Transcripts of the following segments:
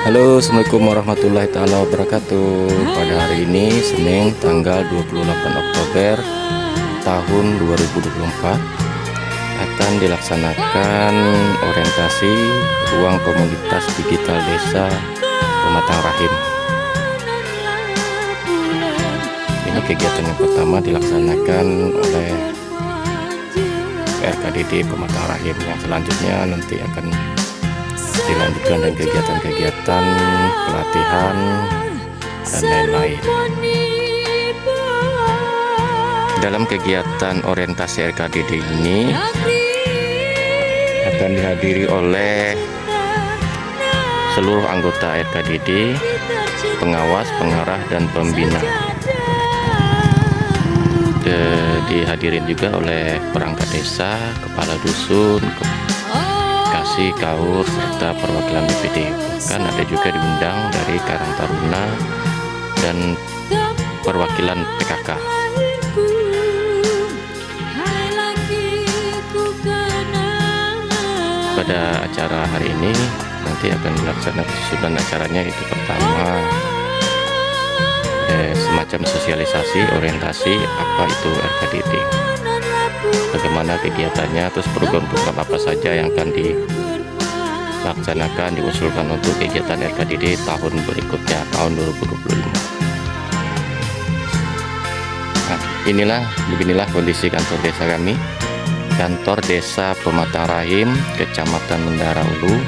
Halo, assalamualaikum warahmatullahi taala wabarakatuh. Pada hari ini Senin tanggal 28 Oktober tahun 2024 akan dilaksanakan orientasi ruang komunitas digital desa Pematang Rahim. Ini kegiatan yang pertama dilaksanakan oleh RKDD Pematang Rahim, yang selanjutnya nanti akan dilanjutkan dengan kegiatan-kegiatan pelatihan dan lain-lain. Dalam kegiatan orientasi RKDD ini akan dihadiri oleh seluruh anggota RKDD, pengawas, pengarah, dan pembina. Dihadirin juga oleh perangkat desa, kepala dusun, kasih, kaur, serta perwakilan BPD. Bahkan ada juga diundang dari Karang Taruna dan perwakilan PKK. Pada acara hari ini nanti akan dilaksanakan susunan acaranya, itu pertama semacam sosialisasi, orientasi apa itu RKDD, bagaimana kegiatannya, terus program-program apa saja yang akan dilaksanakan, diusulkan untuk kegiatan RKDD tahun berikutnya, tahun 2025. Nah, beginilah kondisi kantor desa kami, kantor desa Pematang Rahim, Kecamatan Mendara Ulu,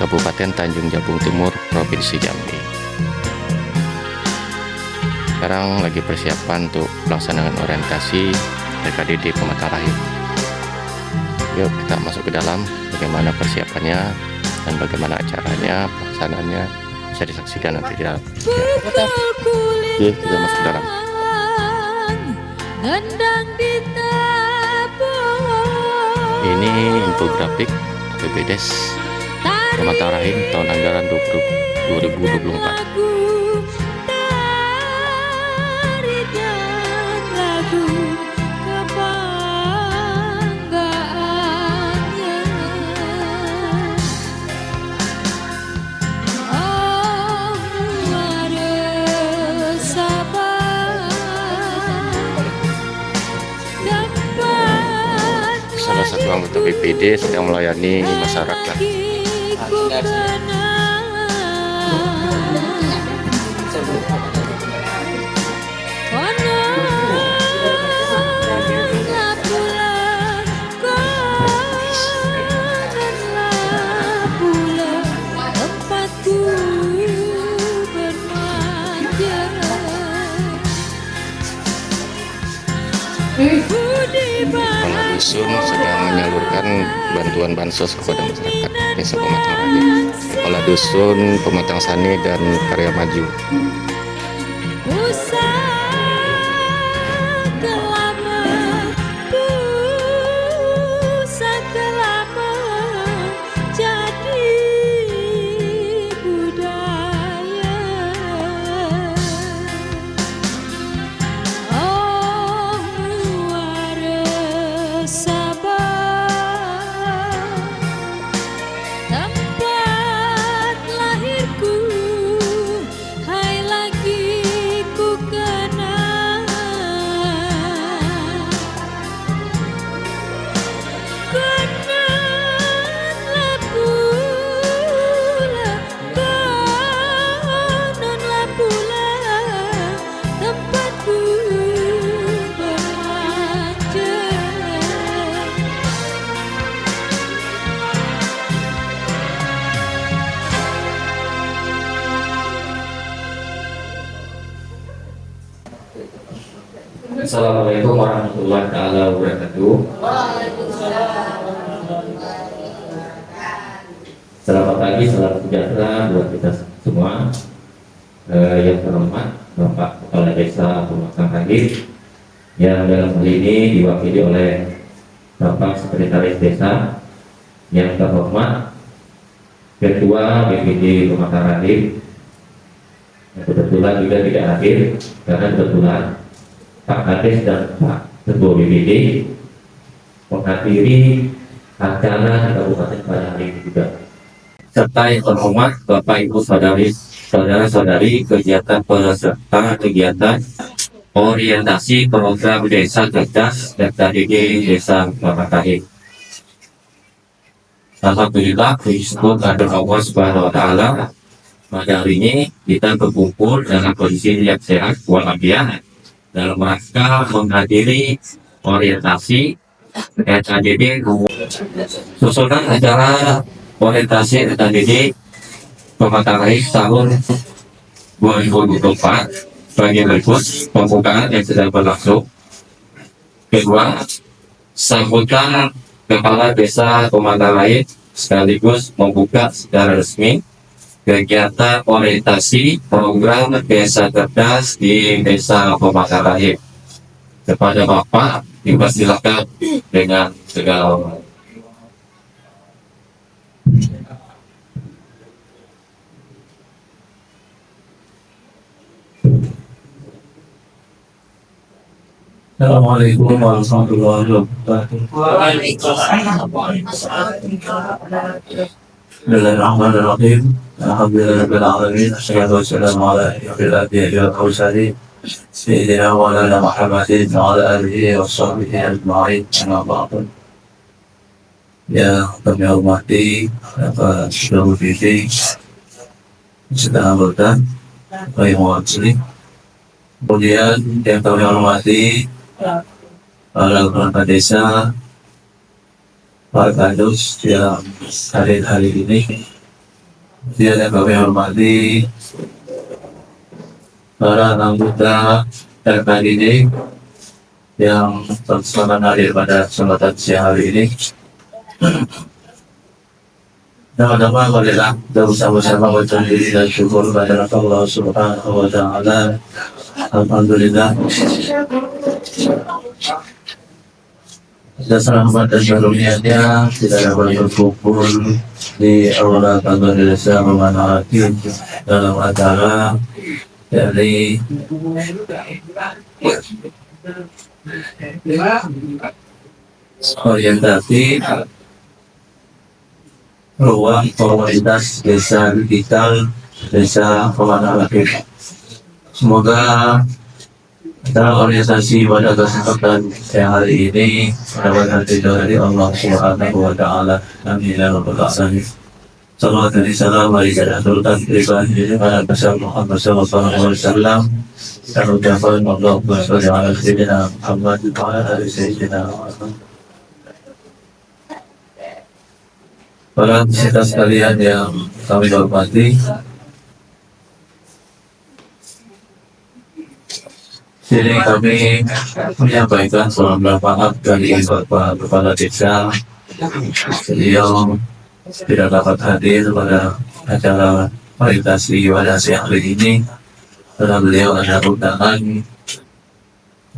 Kabupaten Tanjung Jabung Timur, Provinsi Jambi. Sekarang lagi persiapan untuk pelaksanaan orientasi RKDD Pematang Rahim. Yuk kita masuk ke dalam, bagaimana persiapannya dan bagaimana acaranya, pelaksanaannya bisa disaksikan nanti di dalam. Oke, kita masuk ke dalam. Ini infografik APBDes Pematang Rahim tahun anggaran 2024. Salah satu anggota BPD sedang melayani masyarakat. Kepala dusun sedang menyalurkan bantuan bansos kepada masyarakat desa Pematang Rahim. Kepala dusun Pematang Sani dan Karya Maju. Assalamualaikum warahmatullahi taala wabarakatuh. Selamat pagi, salam sejahtera buat kita semua. Yang terhormat Bapak Kepala Desa Pematang Rahim, yang dalam hal ini diwakili oleh Bapak Sekretaris Desa, yang terhormat Ketua BPD Pematang Rahim, yang kebetulan juga tidak hadir karena kebetulan Pak Kades dan Pak Ketua BPD menghadiri acara di Kabupaten pada hari ini juga. serta yang terhormat Bapak Ibu saudara-saudari kegiatan peserta kegiatan orientasi program Desa Cerdas DKDD Desa Pamatahi. Alhamdulillah, bersyukur kepada Allah Subhanahu Wa Taala. Pada hari ini kita berkumpul dalam kondisi yang sehat walafiat dalam rangka menghadiri orientasi DKDD. Susunan acara orientasi DKDD Pamatahi tahun 2024 bagi berikut: pembukaan yang sedang berlangsung. Kedua, sambutan Kepala Desa Pamatahi sekaligus membuka secara resmi kegiatan orientasi program Desa Cerdas di Desa Pamatahi. Kepada Bapak, dipersilakan dengan segala hormat. Assalamualaikum warahmatullahi wabarakatuh. Bismillahirrahmanirrahim. Alhamdulillahirabbil alamin. Wassalatu wassalamu ala asyrofil anbiya'i wal mursalin sayyidina wa maulana Muhammadin wa ala alihi wa sahbihi ajma'in. Amma ba'du. Yang kami hormati Bapak Syarul Bidi sedang anggota Bapak mewakili. Kemudian yang kami hormati para kepala desa, para kadus yang hadir hari ini. Kemudian yang kami hormati para anggota RKDD yang telah hadir pada kesempatan siang hari ini. Pertama-tama marilah kita bersama-sama berterima kasih dan syukur kepada Allah Subhanahu wa Ta'ala. Alhamdulillah, atas rahmat dan karunia-Nya kita dapat berkumpul di aula kantor desa Pamatahi dalam acara dari orientasi ruang komunitas desa digital Desa Pamatahi. Semoga acara orientasi pada kesempatan yang hari ini mendapatkan ridho dari Allah Subhanahu wa Ta'ala. Amin ya rabbal alamin. Salawat dan salam bagi kedaulatan pribadi pada Nabi Muhammad sallallahu alaihi wasallam. Dan ucapan Allahumma shalli ala sayyidina Muhammad wa ala ali sayyidina Muhammad. Para peserta sekalian yang kami hormati, jadi kami menyampaikan salam maaf dari Bapak Kepala Desa. Beliau tidak dapat hadir pada acara orientasi pada siang hari ini karena beliau ada undangan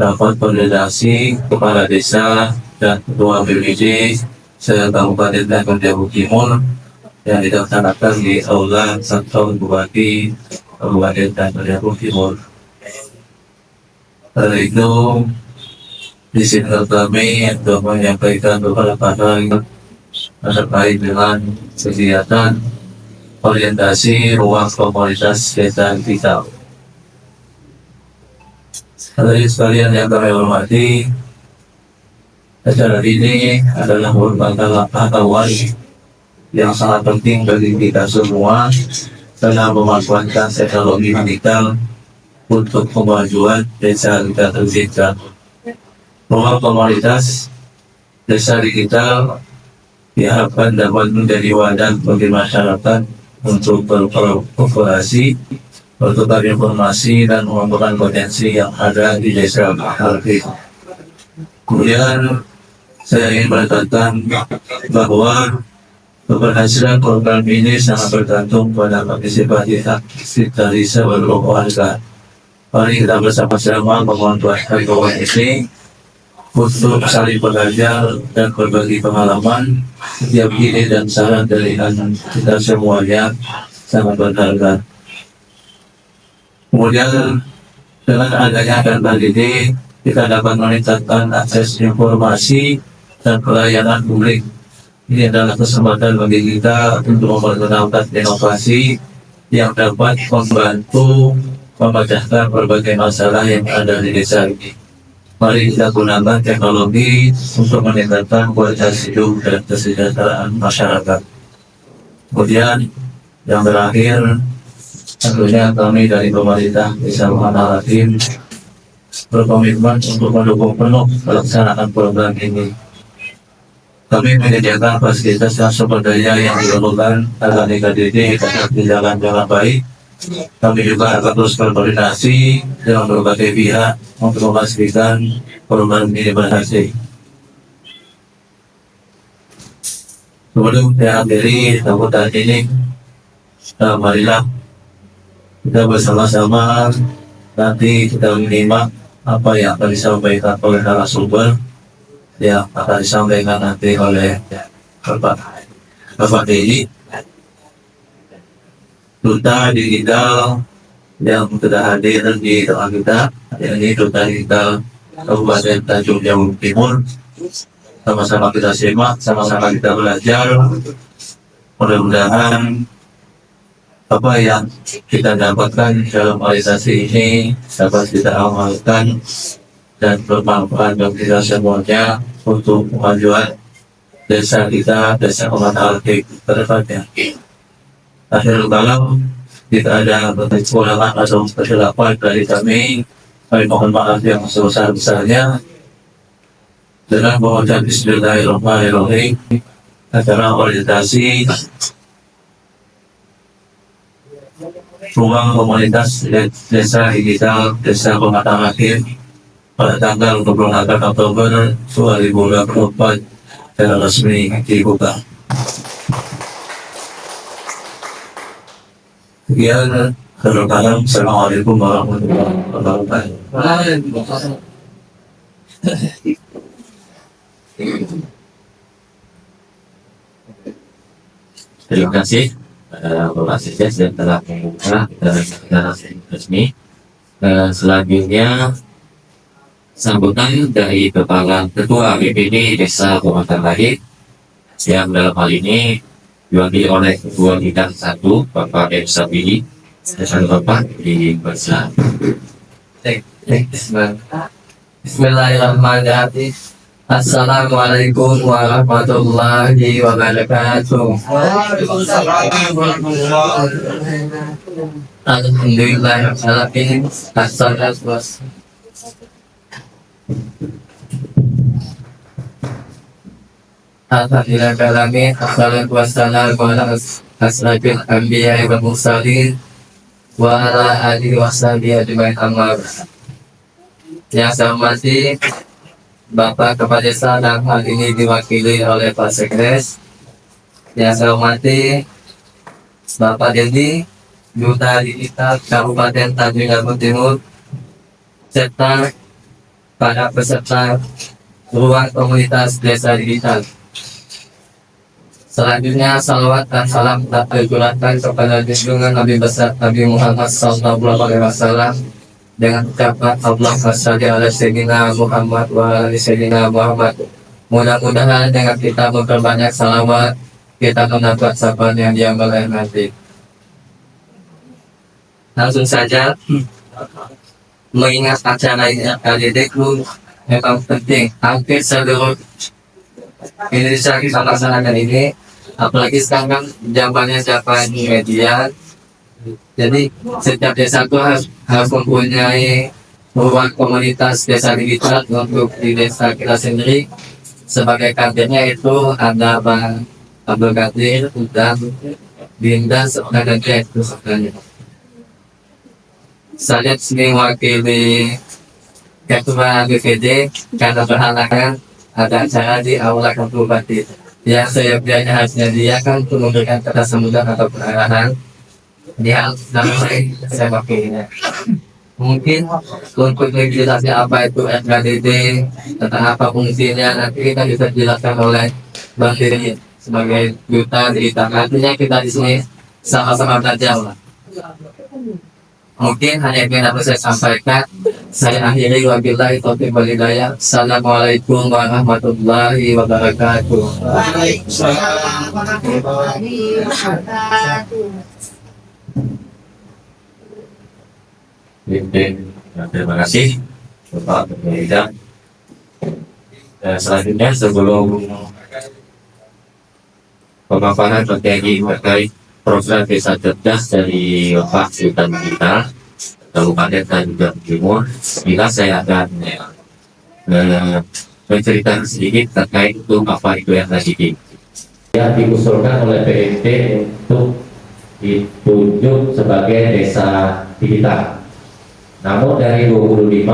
rapat koordinasi Kepala Desa dan Ketua BPD se-Kabupaten Bogor Jawa Timur yang dilaksanakan di Aula Kantor Bupati Kabupaten Bogor Jawa Timur. Karena itu, di sini kami untuk menyampaikan beberapa hal terkait dengan kegiatan orientasi ruang komunitas desa digital. Hadirin sekalian yang kami hormati, acara ini adalah merupakan langkah awal yang sangat penting bagi kita semua dalam memanfaatkan teknologi digital untuk kemajuan desa kita tercipta. Ruang komunitas desa digital diharapkan dapat menjadi wadah bagi masyarakat untuk berkooperasi, bertukar informasi dan mengembangkan potensi yang ada di desa Pamatahi. Kemudian saya ingin menekankan bahwa keberhasilan program ini sangat bergantung pada partisipasi aktif dari seluruh warga. Mari kita bersama-sama memanfaatkan peluang ini untuk saling belajar dan berbagi pengalaman. Setiap ide dan saran dari kita semuanya sangat berharga. Kemudian dengan adanya data ini kita dapat meningkatkan akses informasi dan pelayanan publik Ini adalah kesempatan bagi kita untuk memperkenalkan inovasi yang dapat membantu memecahkan berbagai masalah yang ada di desa ini. Mari kita gunakan teknologi untuk meningkatkan kualitas hidup dan kesejahteraan masyarakat. Kemudian yang terakhir, tentunya kami dari pemerintah Desa Muhammad Hakim berkomitmen untuk mendukung penuh pelaksanaan program ini. Kami menyediakan fasilitas dan sumber daya yang diperlukan agar DKDD dapat berjalan dengan baik. Kami juga akan terus berkoordinasi dengan berbagai pihak untuk memastikan program ini berhasil. Sebelum saya akhiri sambutan ini, marilah kita bersama-sama nanti kita menyimak apa yang akan disampaikan oleh narasumber yang akan disampaikan nanti oleh Bapak Dedi, Duta Digital yang sudah hadir di tengah kita, yakni Duta Digital Kabupaten Tanjung Jabung Timur. Sama-sama kita simak, sama-sama kita belajar. Mudah-mudahan apa yang kita dapatkan dalam organisasi ini dapat kita amalkan dan bermanfaat bagi kita semuanya untuk kemajuan desa kita, desa Muhammad Hakim ke depannya. Akhir kalam, jika ada kekurangan atau kesilapan dari kami mohon maaf yang sebesar-besarnya. Dengan mengucap Bismillahirrahmanirrahim, acara orientasi ruang komunitas desa digital Desa Muhammad Hakim pada tanggal 28 Oktober 2024 secara resmi dibuka. Sekian, Assalamualaikum warahmatullahi wabarakatuh. Terima kasih Bapak Sekdes yang telah membuka deklarasi resmi. Selanjutnya sambutan dari Kepala Ketua BPD Desa Muhammad Hakim yang dalam hal ini diwakili oleh Ketua Bidang 1 Bapak M. Sabili dan Bapak di Bahasa. Bismillahirrahmanirrahim. Assalamualaikum warahmatullahi wabarakatuh. Alhamdulillah alamin. Assalatu Alhamdulillah alamin. Assalatu wassalamu ala asrafil anbiya wal mursalin wa ala alihi wa sahbihi ajmain amma ba'd. Yang saya hormati Bapak Kepala Desa dalam hal ini diwakili oleh Pak Sekdes. Yang saya hormati Bapak Dedi, Duta Digital Kabupaten Tanjung Jabung Timur, serta para peserta ruang komunitas desa digital. Selanjutnya salawat dan salam tak terkurangkan kepada junjungan Nabi besar Nabi Muhammad SAW dengan ucapan Allahumma shalli ala sayyidina Muhammad wa ala sayyidina Muhammad. Mudah-mudahan dengan kita memperbanyak salawat, kita mendapat sapaan yang diamalkan nanti. Langsung saja, mengingat acara ini kali itu memang penting. Hampir seluruh Indonesia kita laksanakan ini, apalagi sekarang zamannya zaman media. Jadi setiap desa itu harus mempunyai ruang komunitas desa digital untuk di desa kita sendiri. Sebagai kadernya itu ada Bang Abdul Qadir dan Dinda dan itu sebenarnya. Saya sini mewakili Ketua BPD karena berhalangan ada acara di Aula Kabupaten yang saya biasanya harus menyediakan untuk memberikan kata sambutan atau pengarahan. Dia saya wakilnya. Mungkin untuk menjelaskan apa itu FKDD, tentang apa fungsinya, nanti kita bisa dijelaskan oleh Bang Diri sebagai duta digital. Artinya kita di sini sama-sama belajar lah. Mungkin hanya yang dapat saya sampaikan. Saya akhiri wabillahi taufiq wal hidayah. Assalamualaikum warahmatullahi wabarakatuh. Waalaikumsalam warahmatullahi wabarakatuh. Oke, nah, terima kasih Bapak Ketua. Selanjutnya sebelum pemaparan strategi terkait program desa cerdas dari Bapak Sultan kita Kabupaten Tanjung Timur, bila saya akan menceritakan sedikit terkait itu apa itu yang tadi yang diusulkan oleh PMT untuk ditunjuk sebagai desa digital. Namun dari 25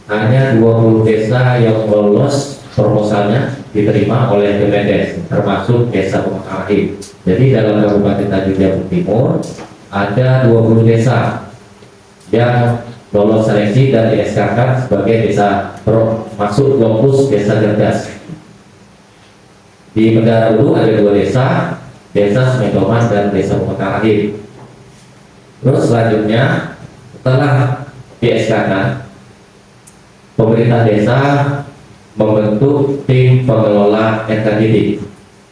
hanya 20 desa yang lolos proposalnya diterima oleh Kemendes, termasuk desa Pemakarahi. Jadi dalam Kabupaten Tanjung Jabung Timur ada 20 desa yang lolos seleksi dan di SK sebagai desa masuk lokus desa cerdas. Di Bendara Ulu ada 2 desa, desa Semedoman dan desa Pemakarahi. Terus selanjutnya setelah di SK, pemerintah desa membentuk tim pengelola NKDD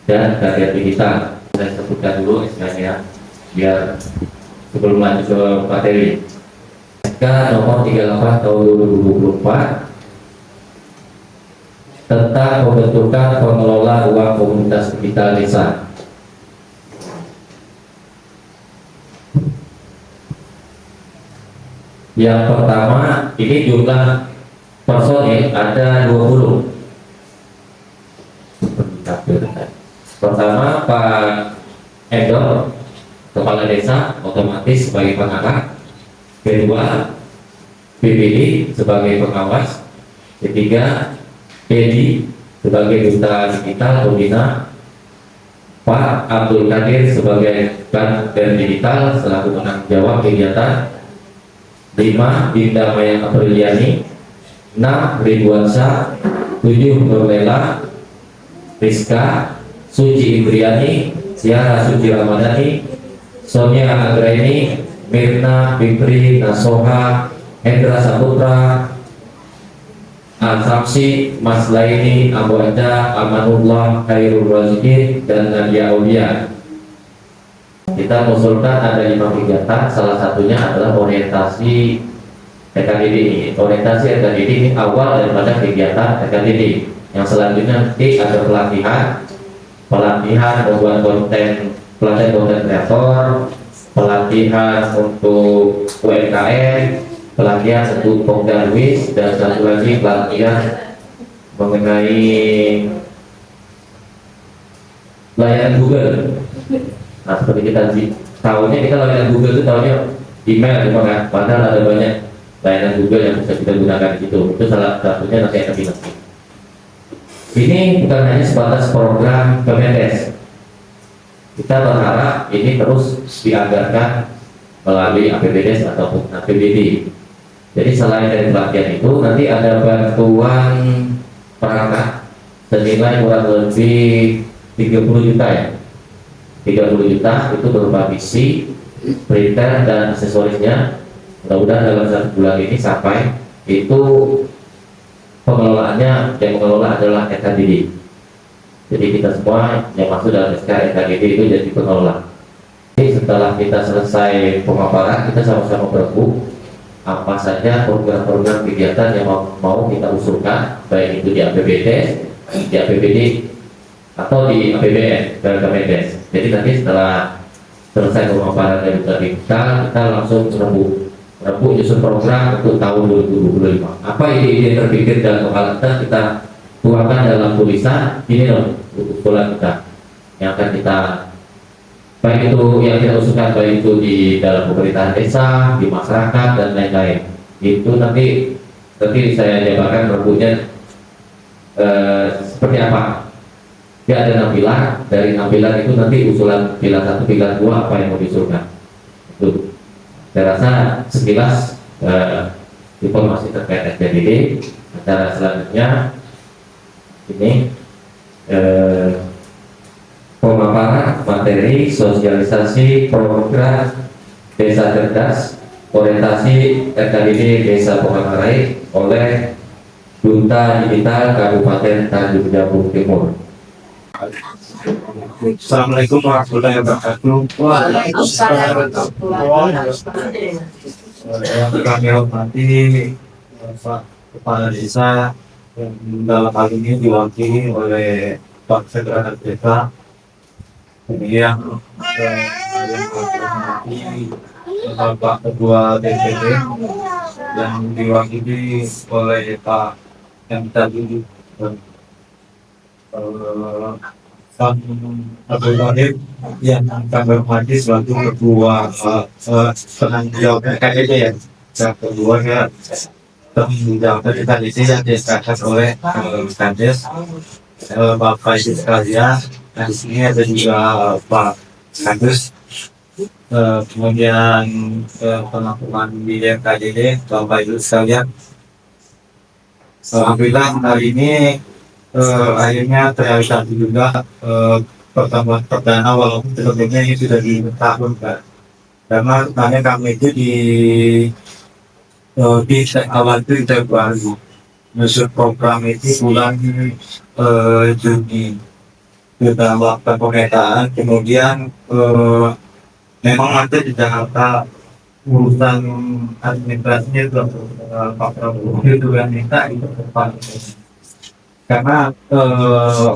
dan kajian digital. Saya sebutkan dulu SK-nya biar sebelum lanjut ke materi. SK nomor 38 tahun 2024 tentang pembentukan pengelola ruang komunitas digital desa. Yang pertama, ini jumlah personil ada 20. Pertama, Pak Endor, Kepala Desa, otomatis sebagai pengarah. Kedua, PPD sebagai pengawas. Ketiga, Edi sebagai duta digital pembina. Pak Abdul Kadir sebagai bank dan digital selaku penanggung jawab kegiatan. 5. Dinda Maya Apriliani. 6. Ridwan Syah. 7. Nurlela, Rizka, Suci Indriani, Tiara Suci Ramadhani, Sonia Anggraini, Mirna Fikri Nasoha, Hendra Saputra, Al-Samsi, Mas Laini, Abu Eda, Amanullah, Khairul Razikin, dan Nadia Aulia. Kita mengusulkan ada 5 kegiatan, salah satunya adalah orientasi TKDD ini. Orientasi TKDD ini awal daripada kegiatan TKDD. Yang selanjutnya nanti ada pelatihan membuat konten, pelatihan konten kreator, pelatihan untuk UMKM, pelatihan untuk penggaris, dan satu lagi pelatihan mengenai layanan Google. Nah, seperti kita tahunya, kita layanan Google itu tahunya email cuma kan, padahal ada banyak layanan Google yang bisa kita gunakan di situ. Itu salah satunya nanti akan dinanti. Ini bukan hanya sebatas program Kemendes. Kita berharap ini terus dianggarkan melalui APBDes ataupun APBD. Jadi selain dari pelatihan itu, nanti ada bantuan perangkat senilai kurang lebih 30 juta ya. 30 juta itu berupa PC, printer, dan aksesorisnya. Mudah-mudahan dalam 1 bulan ini sampai. Itu pengelolaannya, yang mengelola adalah NKDD. Jadi kita semua yang masuk dalam SK NKDD itu jadi pengelola. Jadi setelah kita selesai pemaparan, kita sama-sama berebut apa saja program-program kegiatan yang mau kita usulkan, baik itu di APBD, di APBD, atau di APBN dari Kemendes. Jadi nanti setelah selesai pemaparan dari digital, kita langsung merebut nyusun program untuk tahun 2025. Apa ide-ide terpikir dalam kepala kita tuangkan dalam tulisan. Ini loh usulan kita yang akan kita, baik itu yang kita usulkan, baik itu di dalam pemerintahan desa, di masyarakat, dan lain-lain. Itu nanti saya jabarkan rebutnya seperti apa. Ya, ada 6 pilar. Dari 6 pilar itu nanti usulan pilar 1, pilar 2 apa yang mau diusulkan. Itu saya rasa sekilas informasi terkait SKDD. Acara selanjutnya ini pemaparan materi sosialisasi program desa cerdas orientasi RKDD Desa Pemakarai oleh Duta Digital Kabupaten Tanjung Jabung Timur. Assalamualaikum warahmatullahi wabarakatuh. Waalaikumsalam warahmatullahi wabarakatuh. Yang kami hormati Pak Kepala Desa yang dalam hal ini diwakili oleh Pak Sekretaris Desa, kemudian yang kami hormati Bapak Ketua DPD yang diwakili oleh Pak yang tadi Pak Abdul Wahid yang kami hormati selaku Ketua penanggung jawab KDD ya. Yang kedua ya penanggung jawab KDD yang diserahkan oleh Kades Bapak Ibu sekalian. Nah, di sini ada juga Pak Kades, kemudian penampungan di KDD Bapak Ibu sekalian. Alhamdulillah hari ini akhirnya terrealisasi juga pertemuan perdana, walaupun sebelumnya ini sudah di tahun kan. Karena sebenarnya kami itu di awal itu Februari menyusun program itu bulan Juni kita melakukan pemetaan, kemudian memang ada di Jakarta urusan administrasinya itu Pak Prabowo itu yang minta itu depan, karena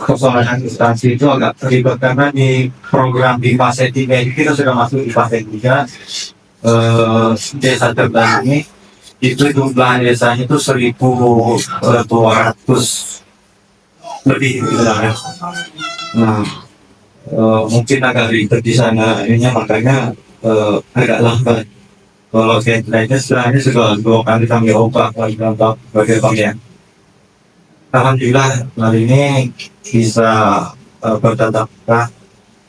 persoalan administrasi itu agak ribet karena di program di fase 3 ini kita sudah masuk di fase 3 desa terbaik ini itu jumlah desanya itu 1.200 lebih gitu ya. Nah, mungkin agak ribet di sana ininya, makanya agak lambat. Kalau deadline-nya sebenarnya sudah 2 kali kami ubah bagaimana. Alhamdulillah hari ini bisa bertatap muka,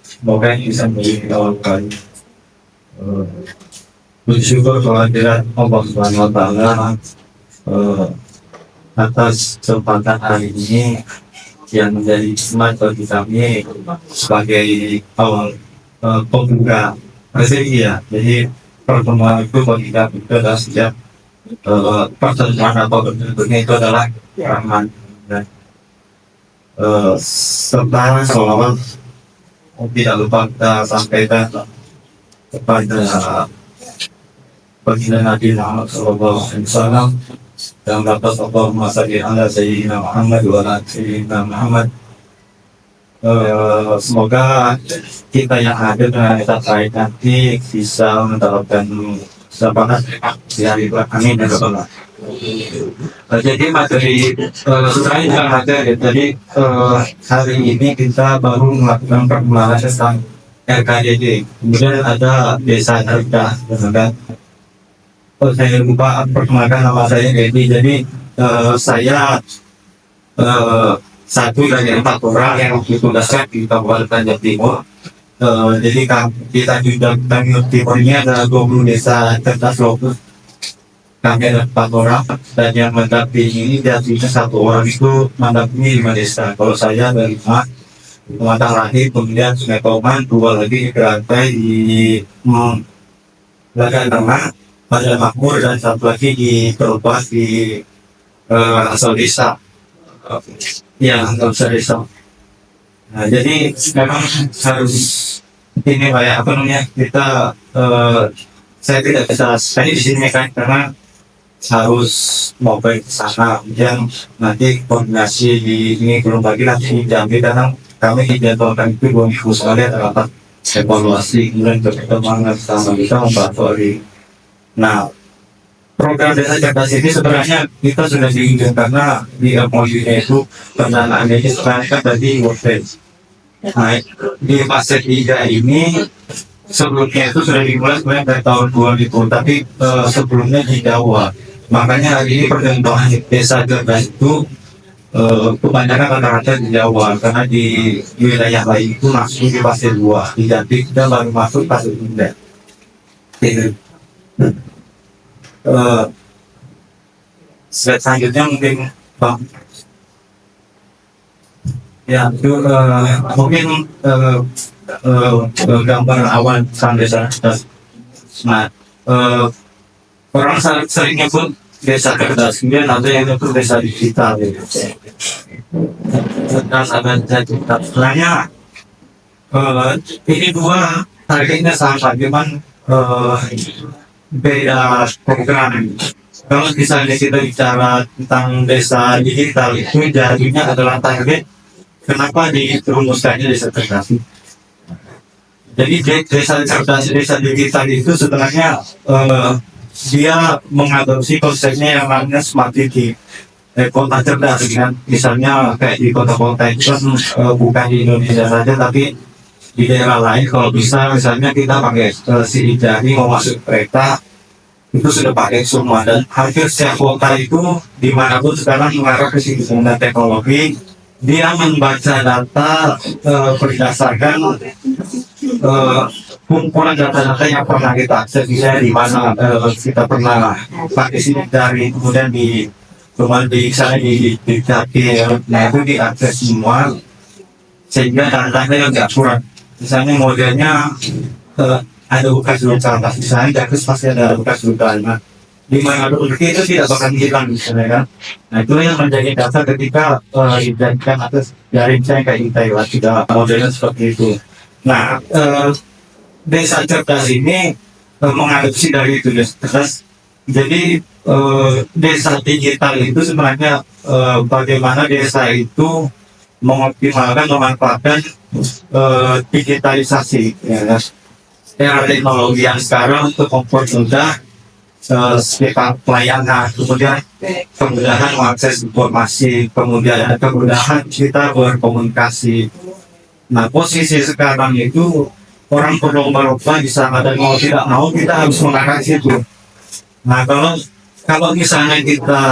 semoga ini bisa menjadi awal kali. Bersyukur kehadiran Allah Subhanahu wa Ta'ala atas kesempatan hari ini yang menjadi semangat bagi kami sebagai awal pembuka rezeki ya. Jadi pertemuan itu bagi kami itu adalah sejak pertemuan atau bentuknya itu adalah rahman dan serta sholawat tidak lupa kita sampaikan kepada baginda Nabi Muhammad SAW yang dapat Allahumma salli ala Sayyidina Muhammad wa ala Sayyidina Muhammad. Semoga kita yang hadir dengan kita baik nanti bisa mendapatkan sahabat di hari amin ya Allah. Jadi materi sebenarnya tidak ada ya. Jadi hari ini kita baru melakukan perkembangan tentang RKDD. Kemudian ada desa Harga, kan? Saya lupa perkenalkan nama saya Dedi. Jadi saya satu dari 4 orang yang ditugaskan di Kabupaten Tanjung Timur. Jadi kita juga Tanjung Timur ini ada 20 desa cerdas lokus. Kami ada 4 orang dan yang mendampingi ini dari 1 orang itu mendampingi 5 desa. Kalau saya dari Pematang Rahim, kemudian Sungai Toman, 2 lagi di Kerantai di Lagan Tengah, pada Makmur, dan 1 lagi di Perupas di asal desa. Ya, asal desa. Nah, jadi memang harus ini kayak apa namanya, kita saya tidak bisa tadi di sini kan karena harus mau ke sana, kemudian nanti koordinasi di ini belum lagi nanti Jambi, karena kami dijadwalkan itu 2 minggu sekali ada rapat evaluasi, kemudian pertemuan sama kita membantu hari. Nah, program desa cerdas ini sebenarnya kita sudah diinginkan karena di MOU-nya itu pendanaannya ini sebenarnya kan tadi World Bank. Nah, di fase 3 ini sebelumnya itu sudah dimulai sebenarnya dari tahun 2000, tapi sebelumnya di Jawa. Makanya hari ini perkembangan desa cerdas itu kebanyakan rata-rata di Jawa, karena di wilayah lain itu masuk di fase 2, di Jambi kita baru masuk fase 3. Slide selanjutnya mungkin Bang. Ya, itu mungkin gambar awal tentang desa cerdas. Nah, orang sering nyebut desa cerdas, kemudian ada yang nyebut desa digital gitu. Cerdas dan desa digital. Sebenarnya ini dua targetnya sama, cuman beda program. Kalau misalnya kita bicara tentang desa digital itu jadinya adalah target kenapa dirumuskannya desa cerdas. Jadi desa cerdas, desa digital itu sebenarnya dia mengadopsi konsepnya yang namanya smart city, kota cerdas kan. Misalnya kayak di kota-kota itu kan bukan di Indonesia saja tapi di daerah lain kalau bisa misalnya kita pakai sidik jari mau masuk kereta itu sudah pakai semua, dan hampir setiap kota itu dimanapun sekarang mengarah ke situ dengan teknologi. Dia membaca data berdasarkan kumpulan data-data yang pernah kita akses, misalnya di mana kita pernah pakai sidik jari, kemudian di sana di nah itu diakses semua sehingga datanya nggak kurang. Misalnya modelnya ada bekas luka, misalnya terus pasti ada bekas luka. Nah, di mana ada luka itu tidak bakal hilang misalnya kan. Nah itu yang menjadi dasar ketika dijadikan atas jaring saya kayak di Taiwan tidak modelnya seperti itu. Nah desa cerdas ini mengadopsi dari itu desa cerdas. Jadi desa digital itu sebenarnya bagaimana desa itu mengoptimalkan, memanfaatkan digitalisasi ya. Era teknologi yang sekarang untuk mempermudah sekitar pelayanan, kemudian kemudahan mengakses informasi, kemudian kemudahan kita berkomunikasi. Nah posisi sekarang itu orang berlomba-lomba di sana, dan mau tidak mau kita harus mengarah ke situ. Nah kalau misalnya kita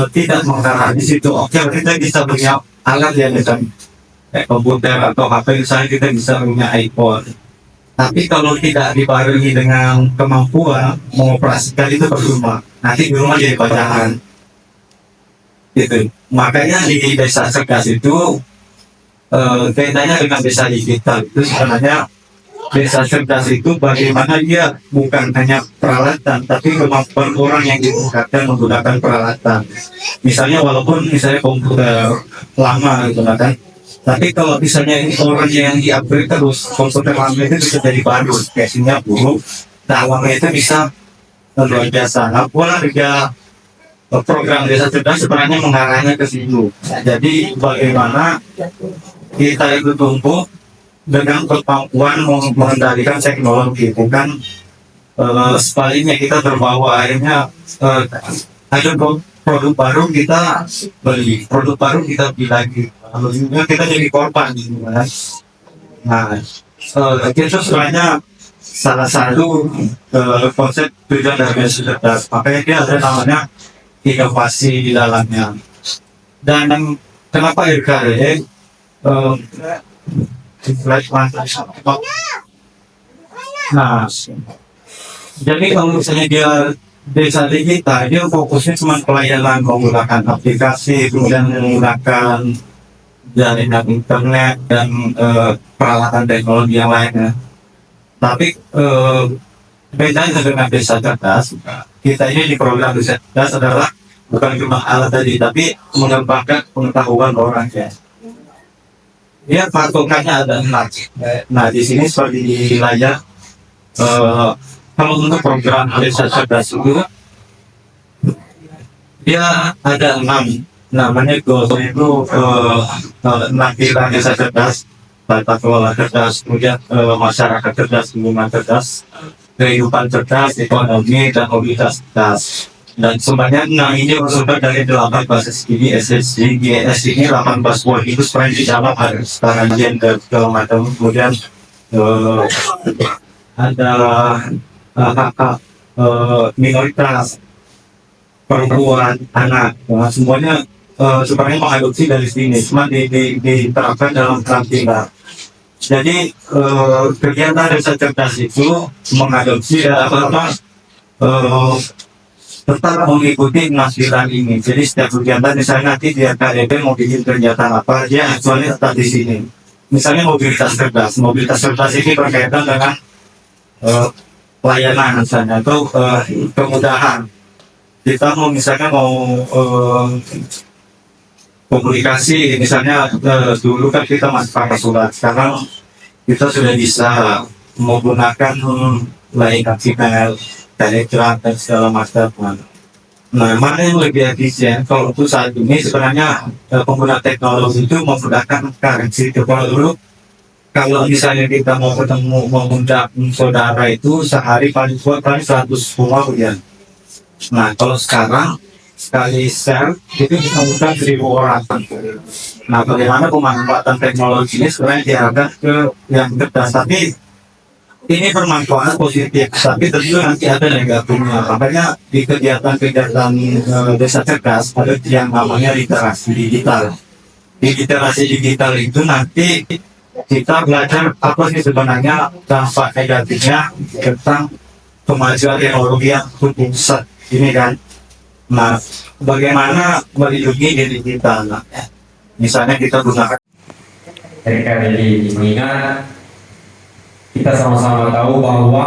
tidak mengarah di situ, oke kita bisa punya alat yang macam komputer atau HP, misalnya kita bisa punya iPhone. Tapi kalau tidak dibarengi dengan kemampuan mengoperasikan itu percuma. Nanti di rumah jadi bacaan. Gitu. Makanya di desa cerdas itu kaitannya dengan desa digital itu sebenarnya desa cerdas itu bagaimana dia bukan hanya peralatan tapi kemampuan orang yang ditingkatkan menggunakan peralatan. Misalnya walaupun misalnya komputer lama gitu kan, tapi kalau misalnya ini orang yang di-upgrade terus, komputer lama itu bisa jadi baru, case-nya buruk, dalamnya itu bisa luar biasa. Nah, pola tiga program desa cerdas sebenarnya mengarahnya ke situ. Jadi bagaimana kita itu tumbuh dengan kemampuan mengendalikan teknologi, bukan sebaliknya kita terbawa akhirnya ada produk baru kita beli, produk baru kita beli lagi. Lalu kita jadi korban gitu kan. Nah, itu sebenarnya salah satu konsep tujuan dari desa cerdas. Makanya dia ada namanya inovasi di dalamnya. Dan kenapa RKD? Nah, jadi kalau misalnya dia desa digital, dia fokusnya cuma pelayanan menggunakan aplikasi, kemudian menggunakan jaringan internet dan peralatan teknologi yang lainnya. Tapi bedanya dengan desa cerdas, kita ini di program desa cerdas adalah bukan cuma alat tadi, tapi mengembangkan pengetahuan orang ya. Dia patokannya ada 6. Nah di sini seperti di layar, kalau untuk program desa cerdas itu dia ada 6. Namanya goal itu 6 pilar desa cerdas: tata kelola cerdas, kemudian masyarakat cerdas, lingkungan cerdas, kehidupan cerdas, ekonomi, dan mobilitas cerdas. Dan sebenarnya 6 ini bersumber dari 8 basis ini SSG, GS ini 18 buah itu sebenarnya di dalam ada setara gender segala macam. Kemudian ada hak minoritas, perempuan, anak, nah, semuanya sebenarnya mengadopsi dari sini, cuma diterapkan dalam karantina. Jadi kegiatan desa cerdas itu mengadopsi tetap mengikuti 6 pilar ini. Jadi setiap kegiatan, misalnya nanti di RKDP mau bikin kegiatan apa, dia actually tetap di sini. Misalnya mobilitas cerdas ini berkaitan dengan layanan misalnya atau kemudahan. Kita mau misalnya komunikasi, misalnya dulu kan kita masih pakai surat, sekarang kita sudah bisa menggunakan layanan email, telegram dan segala macam. Nah, mana yang lebih efisien? Kalau untuk saat ini sebenarnya pengguna teknologi itu menggunakan currency. Kalau dulu, kalau misalnya kita mau ketemu, mau mengundang saudara itu sehari paling kuat paling 100 bunga ya. Nah, kalau sekarang sekali share itu bisa undang 1.000 orang. Nah, bagaimana pemanfaatan teknologi ini sebenarnya diarahkan ke yang cerdas, tapi ini bermanfaat positif, tapi tentu nanti ada negatifnya. Makanya di kegiatan-kegiatan desa cerdas ada yang namanya literasi digital. Di literasi digital itu nanti kita belajar apa sih sebenarnya dampak negatifnya tentang kemajuan teknologi yang cukup besar ini kan. Nah, bagaimana melindungi diri kita? Nah, misalnya kita gunakan Jadi mengingat kita sama-sama tahu bahwa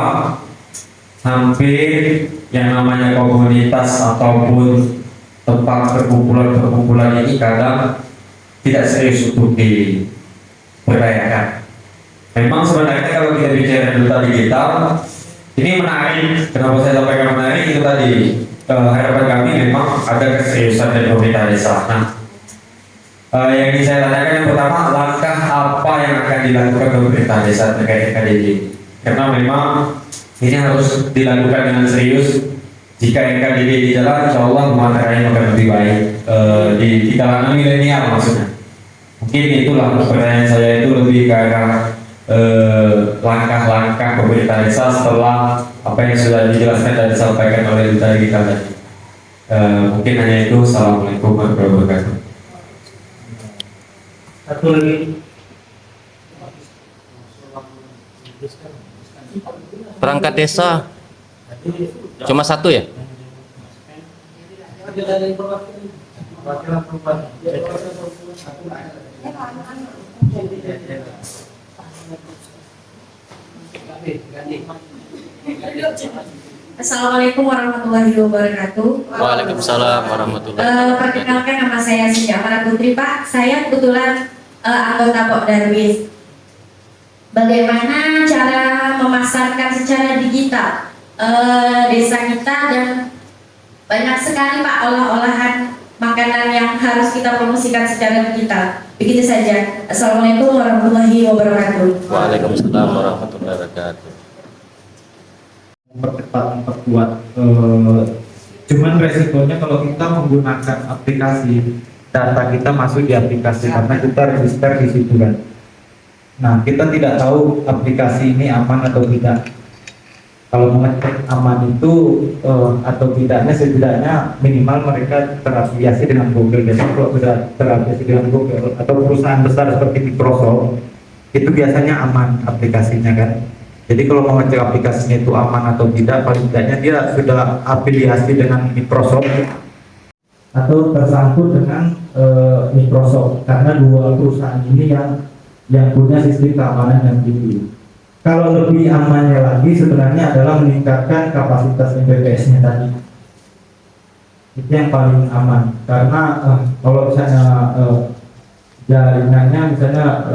hampir yang namanya komunitas ataupun tempat perkumpulan ini kadang tidak serius untuk diberdayakan. Memang sebenarnya kalau kita bicara duta digital ini menarik. Kenapa saya sampaikan menarik? Itu tadi harapan kami memang ada keseriusan dari pemerintah desa. Nah, yang ingin saya tanyakan yang pertama, langkah apa yang akan dilakukan pemerintah desa terkait KDD? Karena memang ini harus dilakukan dengan serius. Jika NKDD di jalan, insya Allah pemanfaatnya akan lebih baik di kalangan milenial maksudnya. Mungkin itulah pertanyaan saya itu lebih ke arah langkah-langkah pemerintah desa setelah apa yang sudah dijelaskan dan disampaikan oleh duta kita tadi. Mungkin hanya itu. Assalamualaikum warahmatullahi wabarakatuh. satu lagi. Perangkat desa cuma satu ya? Assalamualaikum warahmatullahi wabarakatuh. Waalaikumsalam warahmatullahi wabarakatuh. Perkenalkan, nama saya Sinjamara Putri, Pak. Saya kebetulan anggota Pokdarwis. Bagaimana cara memasarkan secara digital desa kita, dan banyak sekali Pak olah-olahan makanan yang harus kita promosikan secara digital. Begitu saja. Assalamualaikum warahmatullahi wabarakatuh. Waalaikumsalam warahmatullahi wabarakatuh. Memperkuat cuman resikonya kalau kita menggunakan aplikasi, data kita masuk di aplikasi karena kita register di situ kan. Nah, kita tidak tahu aplikasi ini aman atau tidak. Kalau mengecek aman itu atau tidaknya, setidaknya minimal mereka terafiliasi dengan Google. Jadi kalau sudah terafiliasi dengan Google atau perusahaan besar seperti Microsoft, itu biasanya aman aplikasinya kan. Jadi kalau mau ngecek aplikasinya itu aman atau tidak, paling tidaknya dia sudah afiliasi dengan Microsoft atau tersangkut dengan Microsoft, karena dua perusahaan ini yang punya sistem keamanan yang tinggi. Kalau lebih amannya lagi sebenarnya adalah meningkatkan kapasitas MPPS-nya tadi. Itu yang paling aman, karena kalau misalnya jaringannya misalnya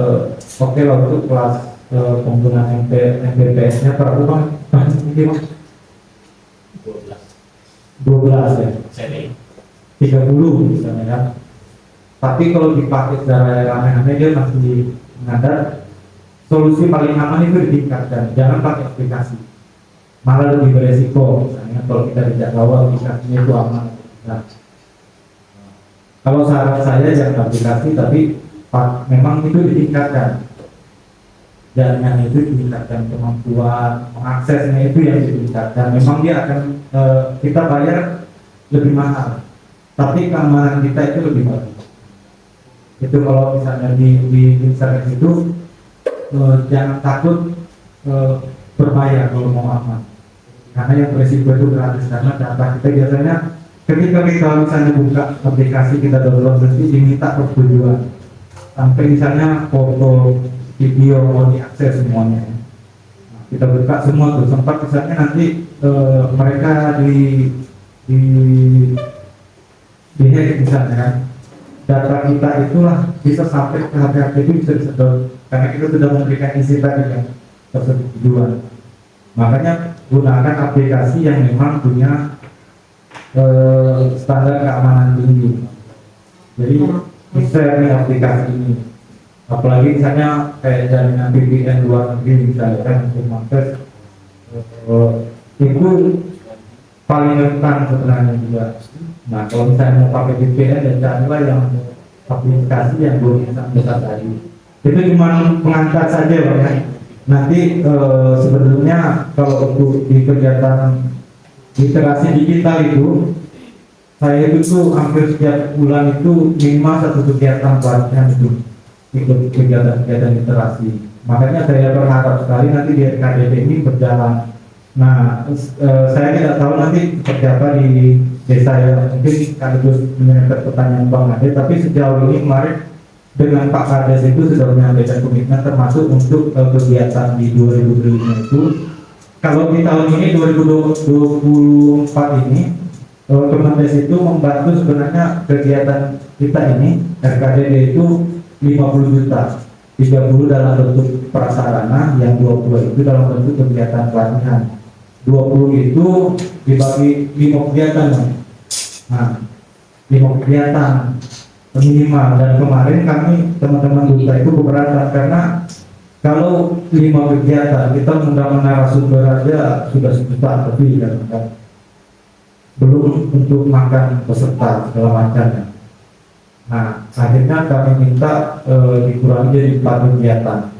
oke lah untuk kelas penggunaan MPPS-nya per rumah 12 ya, 30 misalnya ya. Tapi kalau dipakai secara rame-rame dia masih mengadar. Solusi paling aman itu ditingkatkan, jangan pakai aplikasi, malah lebih beresiko. Misalnya kalau kita tidak tahu aplikasinya itu aman. Nah, kalau saran saya jangan aplikasi, tapi memang itu ditingkatkan. Jaringan itu ditingkatkan, kemampuan mengaksesnya itu yang ditingkatkan. Memang dia akan kita bayar lebih mahal, tapi keamanan kita itu lebih bagus. Itu kalau misalnya di internet itu jangan takut berbayar kalau mau aman, karena yang berisiko itu gratis, karena data kita biasanya ketika kita misalnya buka aplikasi kita download berarti diminta persetujuan sampai misalnya foto, video mau diakses semuanya. Nah, kita buka semua tuh, sempat misalnya nanti mereka di hack misalnya kan, data kita itulah bisa sampai ke HP itu bisa disedot karena kita sudah memberikan isi tadi kan persetujuan. Makanya gunakan aplikasi yang memang punya standar keamanan tinggi. Jadi share nih aplikasi ini, apalagi misalnya kayak jaringan VPN luar negeri misalkan untuk mengakses itu paling rentan sebenarnya juga. Nah kalau misalnya mau pakai VPN dan carilah yang aplikasi yang belum bisa tadi. Itu cuma pengantar saja Pak ya. Nanti sebenarnya kalau untuk di kegiatan literasi digital itu saya itu tuh hampir setiap bulan itu minimal satu kegiatan pelatihan itu ikut kegiatan-kegiatan literasi. Makanya saya berharap sekali nanti di RKDD ini berjalan. Nah, saya tidak tahu nanti seperti apa di desa ya, mungkin sekaligus menyampaikan pertanyaan Bang Ade, tapi sejauh ini kemarin dengan Pak Kades itu sudah menyampaikan komitmen termasuk untuk kegiatan di 2025 itu. Kalau di tahun ini 2024 ini Kemendes itu membantu sebenarnya kegiatan kita ini RKDD itu 50 juta, 30 dalam bentuk prasarana, yang 20 itu dalam bentuk kegiatan pelatihan. 20 itu dibagi 5 kegiatan. Nah, 5 kegiatan minimal, dan kemarin kami teman-teman duta itu keberatan karena kalau 5 kegiatan kita mengundang narasumber aja sudah 1 juta lebih kan. Belum untuk makan peserta segala macamnya. Nah, akhirnya kami minta dikurangi jadi 4 kegiatan.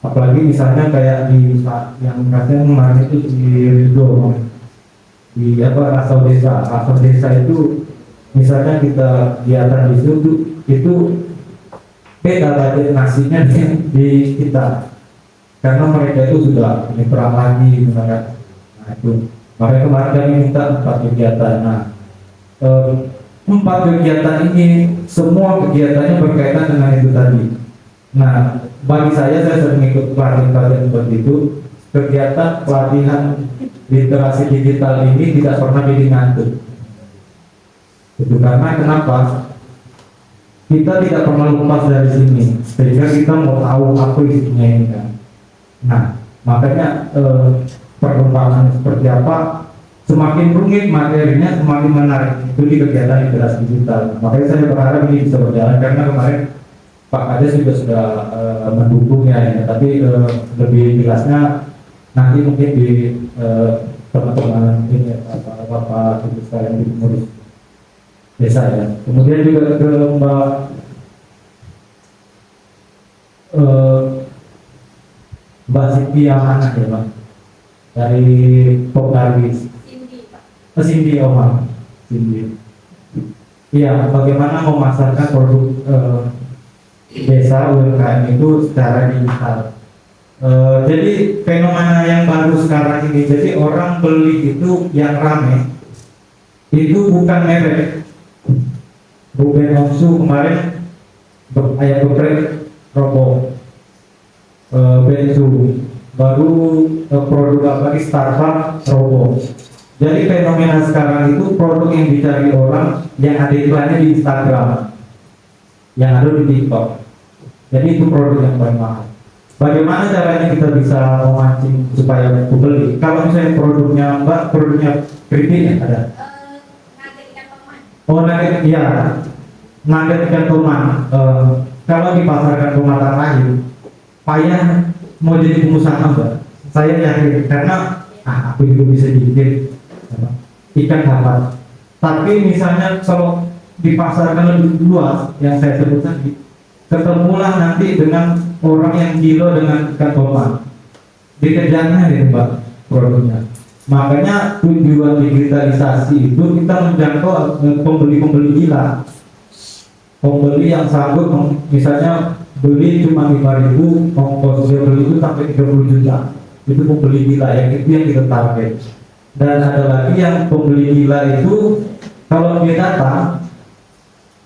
Apalagi misalnya kayak di yang katanya kemarin itu di Ridho, di asal desa itu misalnya kita kegiatan di situ itu beda budget nasinya di kita karena mereka itu sudah ini perang lagi misalnya. Nah itu makanya kemarin kami minta 4 kegiatan. Nah 4 kegiatan ini semua kegiatannya berkaitan dengan itu tadi. Nah bagi saya sering ikut pelatihan seperti itu. Kegiatan pelatihan literasi digital ini tidak pernah jadi ngantuk. Itu karena kenapa? Kita tidak pernah lepas dari sini, sehingga kita mau tahu apa isinya ini kan. Nah, makanya perkembangan seperti apa, semakin rumit materinya, semakin menarik itu di kegiatan literasi digital. Makanya saya berharap ini bisa berjalan karena kemarin Pak Kades juga sudah mendukungnya ya, tapi lebih jelasnya nanti mungkin di teman-teman ini Bapak Ibu sekalian di pengurus desa ya. Kemudian juga ke Mbak Siti Amanah ya Pak, dari Popdarwis. Cindy Omar. Cindy. Iya, bagaimana memasarkan produk desa UMKM itu secara digital. Jadi fenomena yang baru sekarang ini, jadi orang beli itu yang rame itu bukan merek. Ruben Onsu kemarin ayat geprek robo, bensu baru produk apa di Starbucks robo. Jadi fenomena sekarang itu produk yang dicari orang yang ada iklannya di Instagram, yang ada di TikTok. Jadi itu produk yang paling mahal. Bagaimana caranya kita bisa memancing supaya pembeli? Kalau misalnya produknya kritik ya ada. Oh nugget, iya, nugget ikan toman. Kalau dipasarkan rumah tangga, payah mau jadi pengusaha Mbak. Saya yakin karena aku juga bisa bikin ikan dapat. Tapi misalnya kalau dipasarkan lebih luas, yang saya sebut tadi, ketemulah nanti dengan orang yang gila dengan ikan toman. Dikejarnya nih Mbak produknya. Makanya tujuan digitalisasi itu kita menjangkau pembeli-pembeli gila, pembeli yang sanggup misalnya beli cuma 5.000, ongkos dia beli itu sampai 30 juta, itu pembeli gila, yang itu yang kita target. Dan ada lagi yang pembeli gila itu kalau dia datang,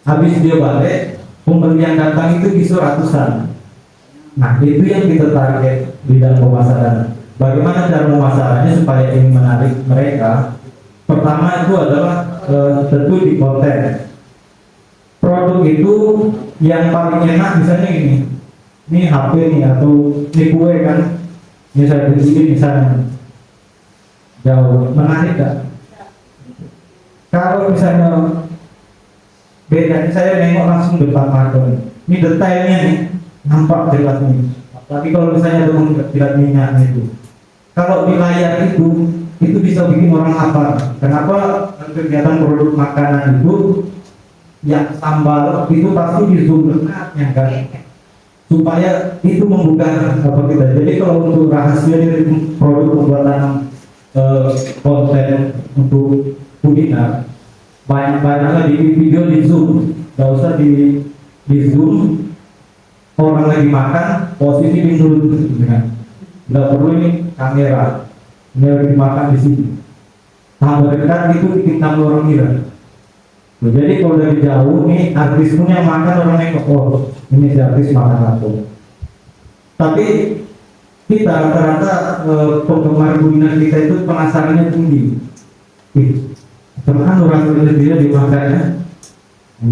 habis dia balik, pembeli yang datang itu bisa ratusan. Nah itu yang kita target. bidang pemasaran. Bagaimana cara pemasarannya supaya ini menarik mereka? Pertama itu adalah tentu di konten. Produk itu yang paling enak misalnya ini HP nih atau ini kue kan, ini saya beli misalnya, jauh menarik gak? Kalau misalnya bedanya saya nengok langsung depan mata, ini detailnya nih nampak jelas nih. Tapi kalau misalnya tidak minyak itu, kalau di layar itu bisa bikin orang lapar. Kenapa? Kegiatan produk makanan itu yang sambal itu pasti di zoom dekatnya kan, supaya itu membuka apa kita. Jadi kalau untuk rahasia dari produk pembuatan konten untuk kuliner, banyak-banyaklah di video di zoom, nggak usah di zoom orang lagi makan posisi di dulu, nggak perlu ini kamera, ini lagi makan di sini. Tambah dekat itu bikin tambah orang gila. Jadi kalau dari jauh nih artis punya makan orang nengok, oh ini si artis makan apa. Tapi kita rata-rata penggemar kuliner kita itu penasarannya tinggi. Teman orang Indonesia dimakannya,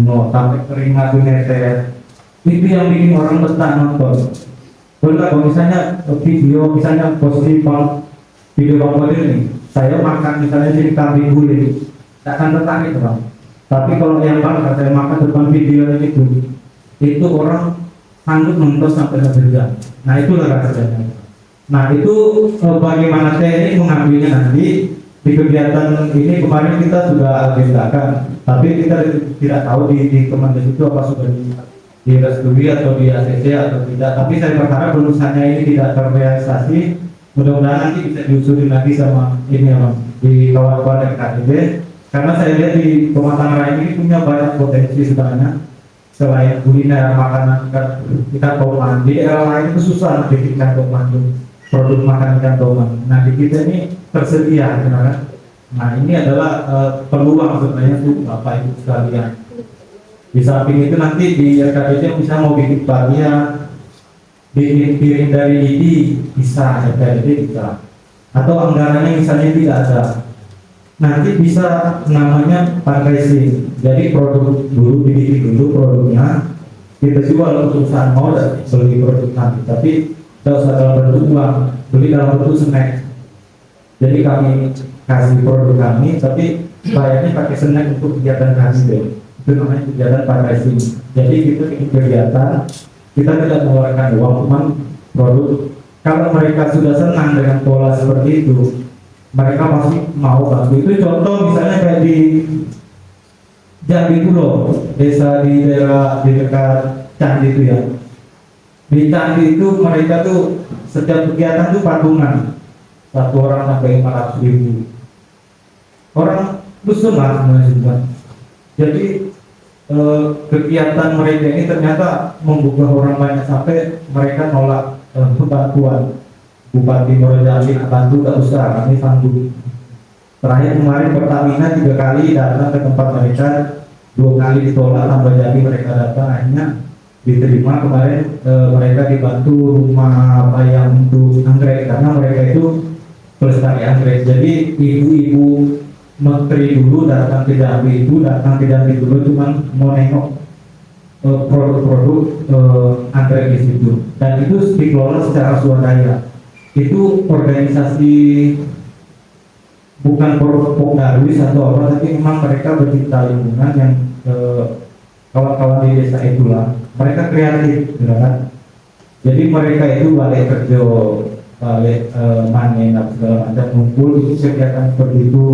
no sampai keringat netes. Itu yang bikin orang betah nonton. Kalau misalnya video, misalnya posisi video bang model nih, saya makan misalnya jadi kambing guling, tak akan tertarik bang. Tapi kalau yang bang saya makan depan video itu orang sanggup nonton sampai habis jam. Nah itulah rasanya. Nah itu bagaimana teknik mengambilnya nanti di kegiatan ini. Kemarin kita sudah agendakan, tapi kita tidak tahu di Kemendes itu apa sudah direstui atau di ACC atau tidak. Tapi saya berharap lulusannya ini tidak terrealisasi. Mudah-mudahan nanti bisa diusulin lagi sama ini ya, di kawan-kawan RKID. Karena saya lihat di Pematang Raya ini punya banyak potensi sebenarnya. Selain kuliner, makanan ikan toman, di era lain itu susah bikin ikan toman, produk makan ikan toman. Nah di kita ini tersedia sebenarnya. Nah ini adalah peluang sebenarnya untuk Bapak Ibu sekalian. Di samping itu nanti di RKDC bisa mau bikin baria, bikin piring dari ID bisa, RKDC bisa. Atau anggarannya misalnya tidak ada, nanti bisa namanya fundraising. Jadi produk dulu, bikin dulu produknya, kita jual untuk perusahaan mau beli produk nanti, tapi tidak usah dalam bentuk uang, beli dalam bentuk snack. Jadi kami kasih produk kami, tapi bayarnya pakai snack untuk kegiatan kami deh. Itu namanya kegiatan fundraising. Jadi kita bikin kegiatan, kita tidak mengeluarkan uang, cuma produk. Kalau mereka sudah senang dengan pola seperti itu, mereka pasti mau bantu. Itu contoh misalnya kayak di Jambi Pulau, desa di daerah di dekat Candi itu ya. Di Candi itu mereka tuh setiap kegiatan tuh patungan, satu orang sampai 500.000 orang dusun lah sebenarnya juga. Jadi kegiatan mereka ini ternyata membuka orang banyak sampai mereka nolak bantuan. Bupati Muarajambi bantu tak usah, kami sanggup. Terakhir kemarin Pertamina 3 kali datang ke tempat mereka, 2 kali ditolak, tambah jadi mereka datang, akhirnya diterima. Kemarin mereka dibantu rumah bayam untuk anggrek karena mereka itu pelestari anggrek. Jadi ibu-ibu menteri dulu datang ke Jambi, itu datang ke Jambi dulu cuma mau nengok produk-produk anggrek di situ, dan itu dikelola secara swadaya. Itu organisasi bukan Pogdarwis atau apa, tapi memang mereka bercinta lingkungan yang kawan-kawan di desa itulah. Mereka kreatif, kan? Jadi mereka itu balik kerja, balik manen segala macam, ngumpul itu kegiatan seperti itu.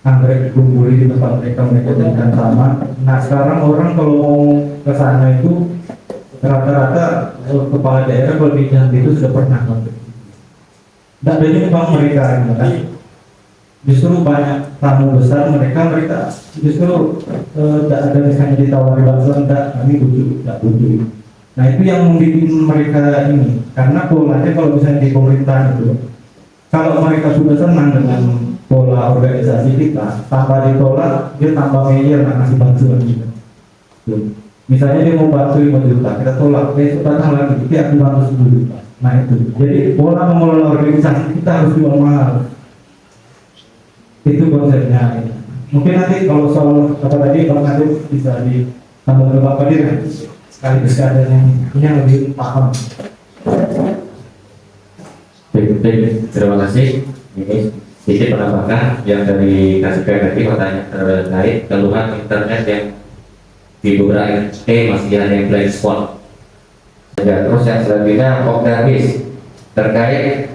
Anggrek dikumpuli di tempat mereka jadikan sama. Nah sekarang orang kalau mau ke sana itu rata-rata kepala daerah kalau di Jambi itu sudah pernah nonton. Tidak ada nyumbang mereka, kan? Justru banyak tamu besar mereka justru tidak ada misalnya ditawari bantuan, tidak, kami butuh, tidak butuh. Nah itu yang membuat mereka ini, karena polanya kalau misalnya di pemerintahan itu, kalau mereka sudah senang dengan pola organisasi kita, tanpa ditolak dia tambah ngeyel ngasih bantuan gitu. Misalnya dia mau bantu 5 juta, kita tolak, besok datang lagi, dia akan bantu 10 juta. Nah itu, jadi pola mengelola organisasi kita harus jual mahal. Itu konsepnya. Mungkin nanti kalau soal apa tadi Bang Adil bisa ditambah ke Bapak Dir, sekaligus ada yang lebih paham. Baik, terima kasih. Ini sedikit penambahkan yang dari KCP tadi pertanyaan terkait keluhan internet yang di beberapa masih ada yang blind spot. Ya, terus yang selanjutnya Ogdabis terkait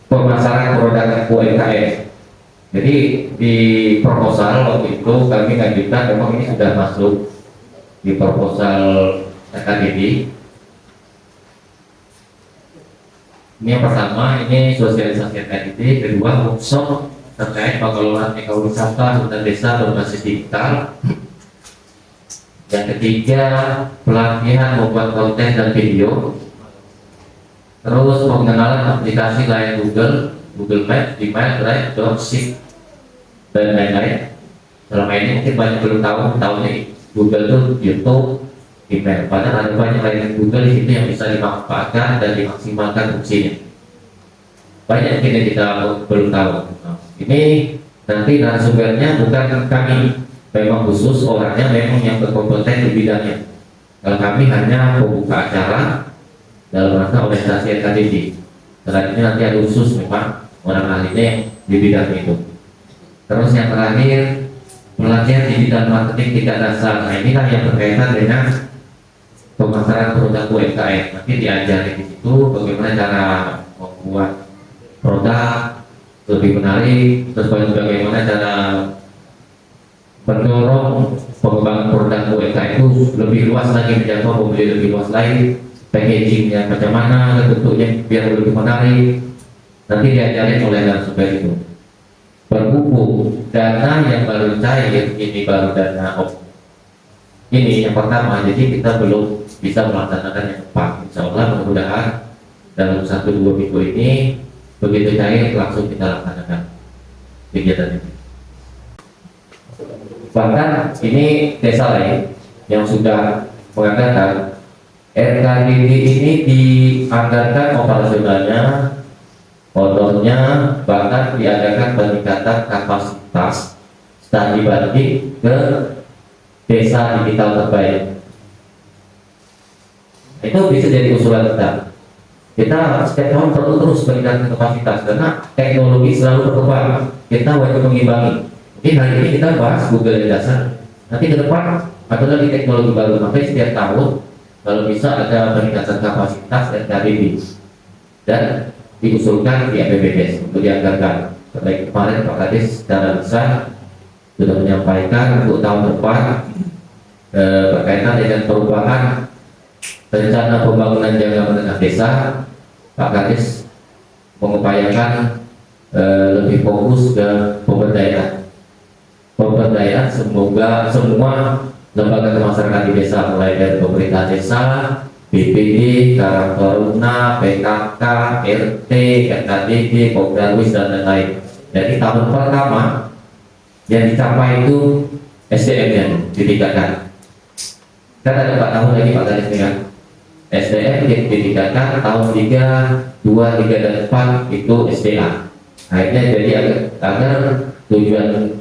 pemasaran produk UMKM. Jadi di proposal waktu itu kami ngajukan, memang ini sudah masuk di proposal KKDD. Ini yang pertama, ini sosialisasi KKDD. Kedua, workshop terkait pengelolaan ekowisata hutan desa berbasis digital. Yang ketiga, pelatihan membuat konten dan video. Terus pengenalan aplikasi lain Google Maps, Gmail, Drive, Dropship, dan lain-lain. Selama ini mungkin banyak belum tahunya Google itu YouTube, email. Padahal ada banyak lain Google di situ yang bisa dimanfaatkan dan dimaksimalkan fungsinya. Banyak mungkin yang kita belum tahu. Ini nanti narasumbernya bukan kami, memang khusus orangnya memang yang berkompeten di bidangnya. Kalau kami hanya membuka acara dalam rangka organisasi KKDD. Selanjutnya nanti ada khusus memang orang ahlinya yang di bidang itu. Terus yang terakhir, pelatihan digital marketing tingkat dasar. Nah inilah yang berkaitan dengan pemasaran produk UMKM. Nanti diajari di situ bagaimana cara membuat produk lebih menarik, terus bagaimana cara mendorong pengembangan produk UMKM itu lebih luas lagi, menjangkau pembeli lebih luas lagi, packagingnya macam mana, bentuknya biar lebih menarik. Nanti diajarin oleh narasumber itu. Berhubung dana yang baru cair, ini baru dana ini yang pertama, jadi kita belum bisa melaksanakan yang tepat. Insya Allah mudah-mudahan dalam 1-2 minggu ini begitu cair langsung kita laksanakan kegiatan ini. Bahkan ini desa lain yang sudah menganggarkan RKDD ini dianggarkan operasionalnya, motornya, bahkan diadakan peningkatan kapasitas studi banding ke desa digital terbaik. Itu bisa jadi usulan kita. Kita setiap tahun perlu terus meningkatkan kapasitas karena teknologi selalu berkembang. Kita wajib mengimbangi. Mungkin hari ini kita bahas Google yang dasar. Nanti ke depan ada lagi teknologi baru. Makanya setiap tahun kalau bisa ada peningkatan kapasitas RKDD dan diusulkan di APBDes untuk dianggarkan. Sebaik kemarin Pak Kadis secara besar sudah menyampaikan untuk tahun depan berkaitan dengan perubahan rencana pembangunan jangka menengah desa. Pak Kadis mengupayakan lebih fokus ke pemberdayaan semoga semua lembaga kemasyarakatan di desa, mulai dari pemerintah desa, BPD, Karang Taruna, PKK, RT, RKDD, Pogdarwis, dan lain-lain. Jadi tahun pertama yang dicapai itu SDM-nya ditingkatkan. Kan ada 4 tahun lagi Pak Kadis kan? SDM ditingkatkan, tahun 3, 2, 3, dan 4 itu SDA. Akhirnya jadi agar tujuan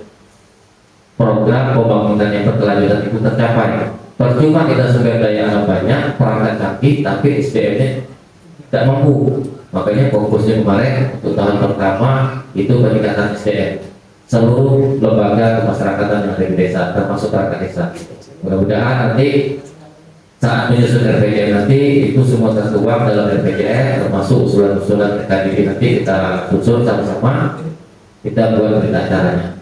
program pembangunan yang berkelanjutan itu tercapai. Percuma kita sumber daya alam banyak, perangkat canggih, tapi SDM-nya tidak mampu. Makanya fokusnya kemarin untuk tahun pertama itu peningkatan SDM seluruh lembaga kemasyarakatan yang ada di desa, termasuk perangkat desa. Mudah-mudahan nanti saat menyusun RPJM nanti itu semua tertuang dalam RPJM, termasuk usulan-usulan tadi nanti kita susun sama-sama, kita buat berita acaranya.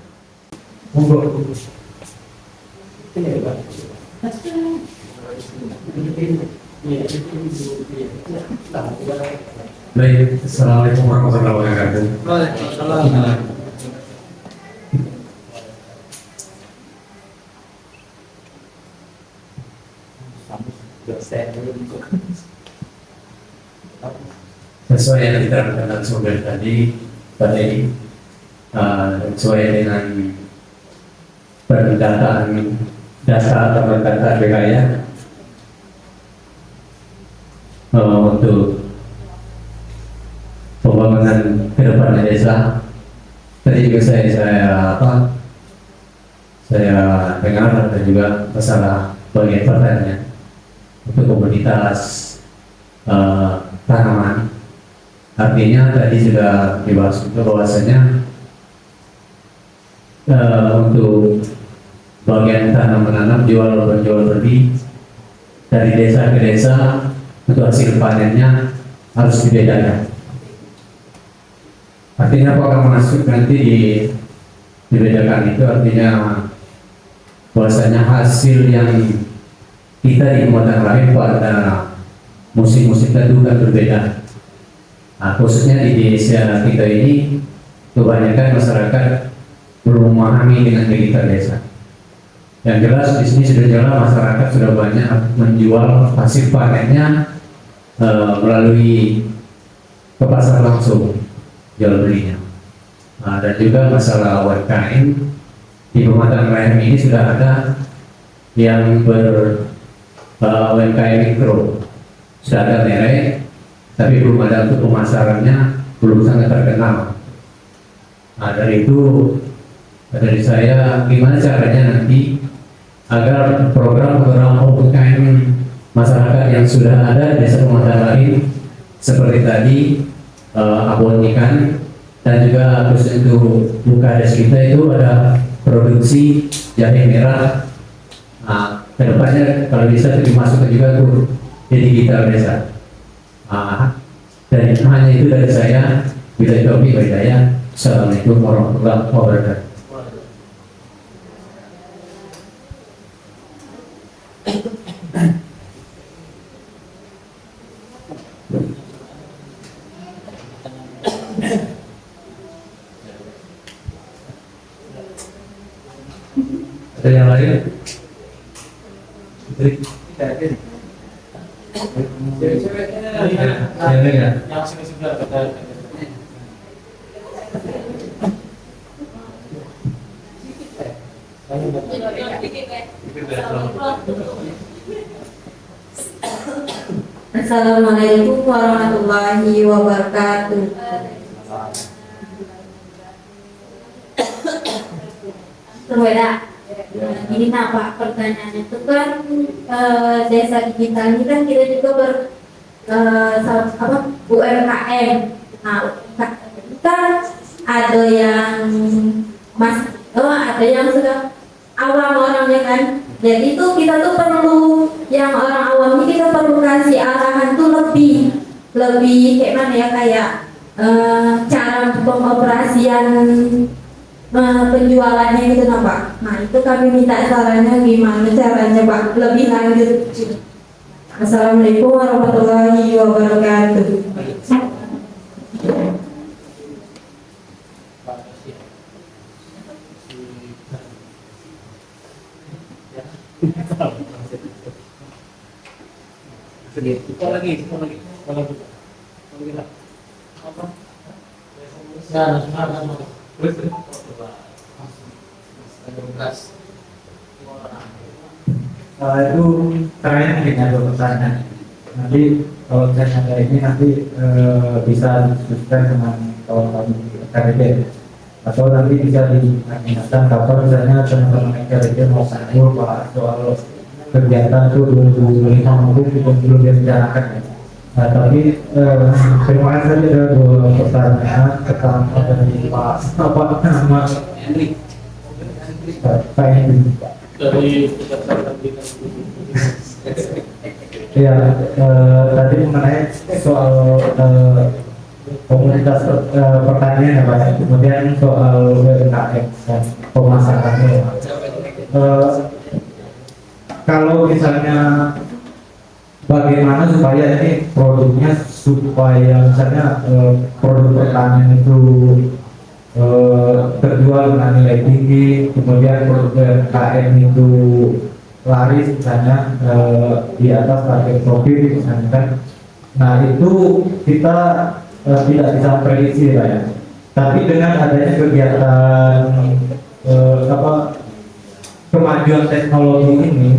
Baik, Assalamualaikum warahmatullahi wabarakatuh. Waalaikumsalam. Sesuai yang diterangkan sumber tadi, sesuai dengan pendataan data atau pendataan BKR untuk desa. Tadi juga saya dengar ada juga masalah bagian pertanian untuk komunitas tanaman. Artinya tadi sudah dibahas juga bahwasanya untuk bagian tanam menanam jual beli dari desa ke desa untuk hasil panennya harus dibedakan. Artinya apakah masuk nanti dibedakan itu artinya bahwasanya hasil yang kita di Kecamatan Rahim pada musim-musim tertentu kan berbeda. Nah, khususnya di desa kita ini kebanyakan masyarakat belum memahami dengan digital desa. Yang jelas di sini sudah jelas masyarakat sudah banyak menjual hasil panennya melalui ke pasar langsung jual belinya. Nah, dan juga masalah UMKM di Kecamatan Rahim ini sudah ada yang UMKM mikro, sudah ada merek, tapi belum ada untuk pemasarannya, belum sangat terkenal. Nah, dari itu dari saya gimana caranya nanti agar program-program UMKM masyarakat yang sudah ada di desa Kecamatan Rahim seperti tadi abon ikan dan juga khusus untuk buka des kita itu ada produksi jahe merah. Nah, kedepannya kalau bisa dimasukkan juga tuh di digital desa. Dan hanya itu dari saya. Bila taufiq wal hidayah. Assalamualaikum warahmatullahi wabarakatuh. Ada yang lain? Assalamualaikum warahmatullahi wabarakatuh. Berbeda. Ini Pak, pertanyaannya itu kan desa digital ini kan kita juga UMKM. Nah, kita ada yang ada yang sudah awam orangnya kan. Jadi itu kita tuh perlu yang orang awam ini kita perlu kasih arahan tuh lebih kayak mana ya, kayak cara pengoperasian penjualannya gitu nah Pak. Nah itu kami minta sarannya gimana caranya Pak, lebih lanjut. Assalamualaikum warahmatullahi wabarakatuh. Itu terakhir mungkin ada pertanyaan. Nanti kalau saya ini nanti bisa diskusikan dengan kawan-kawan KRD atau nanti bisa diingatkan kapan misalnya teman-teman KRD mau sambung Pak soal kegiatan itu 2025 mungkin belum direncanakan ya. Nah, tapi terima kasih saja ada dua pertanyaan. Pertama dari Pak nama Henry. Pak Henry. Dari ya, tadi mengenai soal komunitas pertanian ya Pak. Kemudian soal UMKM dan pemasarannya. Kalau misalnya bagaimana supaya ini produknya supaya misalnya produk pertanian itu terjual dengan nilai tinggi, kemudian produk UMKM itu laris misalnya di atas target profit misalnya kan. Nah itu kita tidak bisa prediksi Pak ya. Tapi dengan adanya kegiatan kemajuan teknologi ini,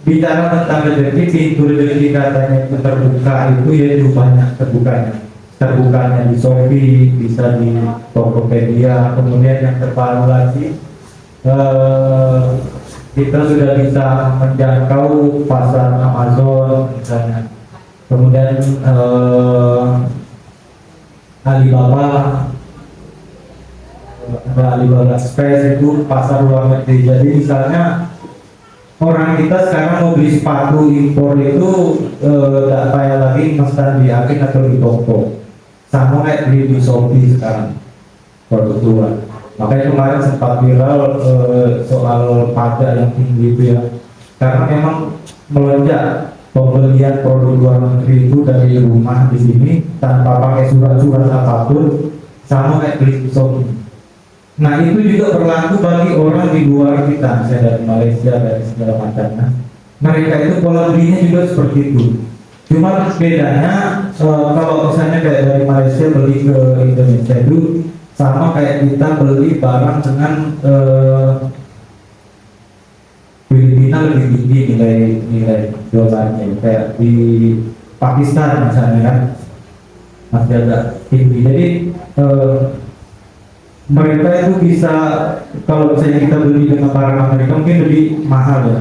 bicara tentang rezeki, pintu rezeki katanya itu terbuka itu ya banyak terbukanya. terbukanya di Shopee, bisa di Tokopedia. Kemudian yang terbaru lagi, kita sudah bisa menjangkau pasar Amazon misalnya. Kemudian Alibaba, ada Alibaba Express, itu pasar luar negeri. Jadi misalnya orang kita sekarang mau beli sepatu impor itu tidak kayak lagi pesan di agen atau di toko, sama kayak beli di Shopee sekarang produk luar. Makanya kemarin sempat viral soal pajak yang tinggi itu ya, karena memang melonjak pembelian produk luar negeri itu dari rumah di sini tanpa pakai surat-surat apapun, sama kayak beli di Shopee. Nah itu juga berlaku bagi orang di luar kita, misalnya dari Malaysia, dari segala macamnya. Mereka itu pola belinya juga seperti itu. Cuma bedanya kalau misalnya kayak dari Malaysia beli ke Indonesia itu sama kayak kita beli barang dengan Filipina lebih tinggi nilai dolarnya, kayak di Pakistan misalnya kan masih agak tinggi. Jadi mereka itu bisa, kalau misalnya kita beli dengan barang Amerika mungkin lebih mahal ya,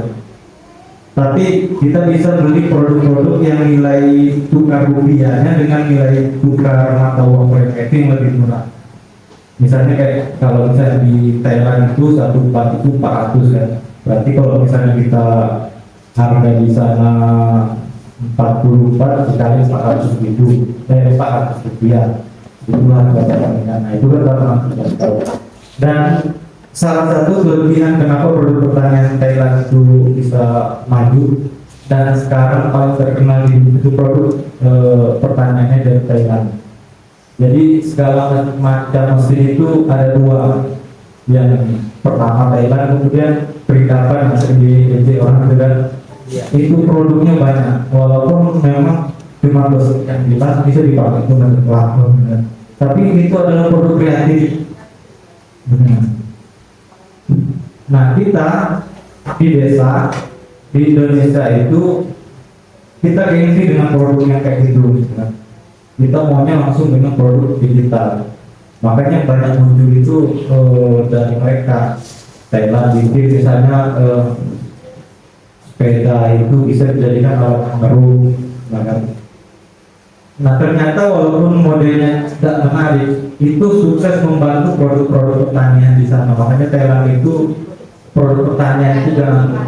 tapi kita bisa beli produk-produk yang nilai tukar rupiahnya dengan nilai tukar mata uang mereka itu yang lebih murah. Misalnya kayak kalau misalnya di Thailand itu satu bat itu 400 kan, berarti kalau misalnya kita harga di sana 44 dikali 400 ribu, 400 rupiah, itu harga pertandingan. Nah itu kan barang kita tahu. Dan salah satu kelebihan kenapa produk pertanian Thailand itu bisa maju dan sekarang paling terkenal itu produk pertaniannya dari Thailand. Jadi segala macam mesin itu ada dua, yang pertama Thailand, kemudian perikapan yang di orang dan itu produknya banyak, walaupun memang cuma bus yang dipas bisa dipakai untuk kelapa, tapi itu adalah produk kreatif. Nah kita di desa di Indonesia itu kita gengsi dengan produk yang kayak gitu, kita maunya langsung dengan produk digital. Makanya banyak muncul itu dari mereka. Thailand itu misalnya sepeda itu bisa dijadikan alat baru. Nah ternyata walaupun modelnya tidak menarik, itu sukses membantu produk-produk pertanian di sana. Makanya Thailand itu produk pertanian itu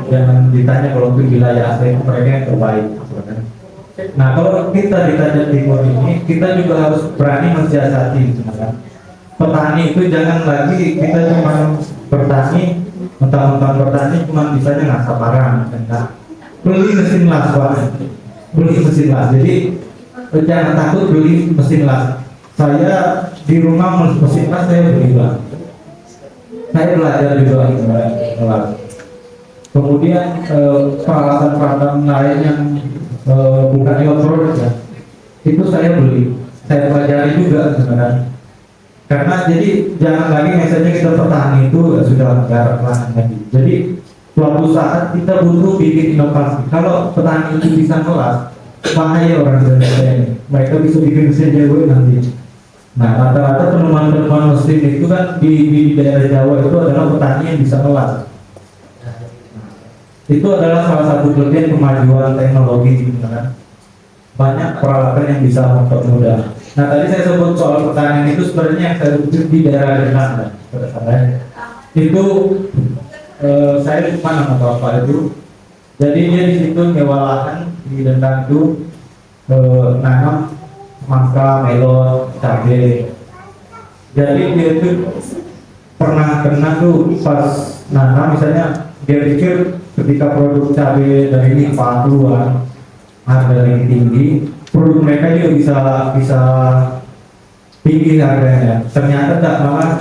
jangan ditanya kalau untuk wilayah asli mereka yang terbaik. Nah kalau kita di Tanjung Timur ini, kita juga harus berani mensiasati. Petani itu jangan lagi kita cuma bertani, mentang-mentang bertani cuma misalnya ngasap barang, beli mesin las, beli mesin las. Jadi jangan takut beli mesin las. Saya di rumah mesin las saya beli lah. Saya belajar juga las. Kemudian peralatan lain yang bukan elektronik ya, itu saya beli, saya pelajari juga sebenarnya. Karena jadi jangan lagi misalnya kita petani itu sudah garap lahan lagi. Jadi suatu saat kita butuh bikin inovasi. Kalau petani itu bisa ngelas, bahaya orang Indonesia ini. Mereka bisa bikin mesin jago nanti. Nah rata-rata penemuan mesin itu kan di daerah Jawa itu adalah petani yang bisa ngelas. Itu adalah salah satu kelebihan kemajuan teknologi kan. Banyak peralatan yang bisa mempermudah. Nah tadi saya sebut soal pertanian itu sebenarnya yang saya sebut di daerah Dendang pada saya itu saya lupa nama bapak itu. Jadi dia di situ nyewa lahan di Dendang itu nanam mangga, melon, cabai. Jadi dia itu pernah kena tuh pas nanam, misalnya dia pikir ketika produk cabai dari ini keluar harga yang tinggi, produk mereka juga bisa tinggi harganya. Ternyata tak, malah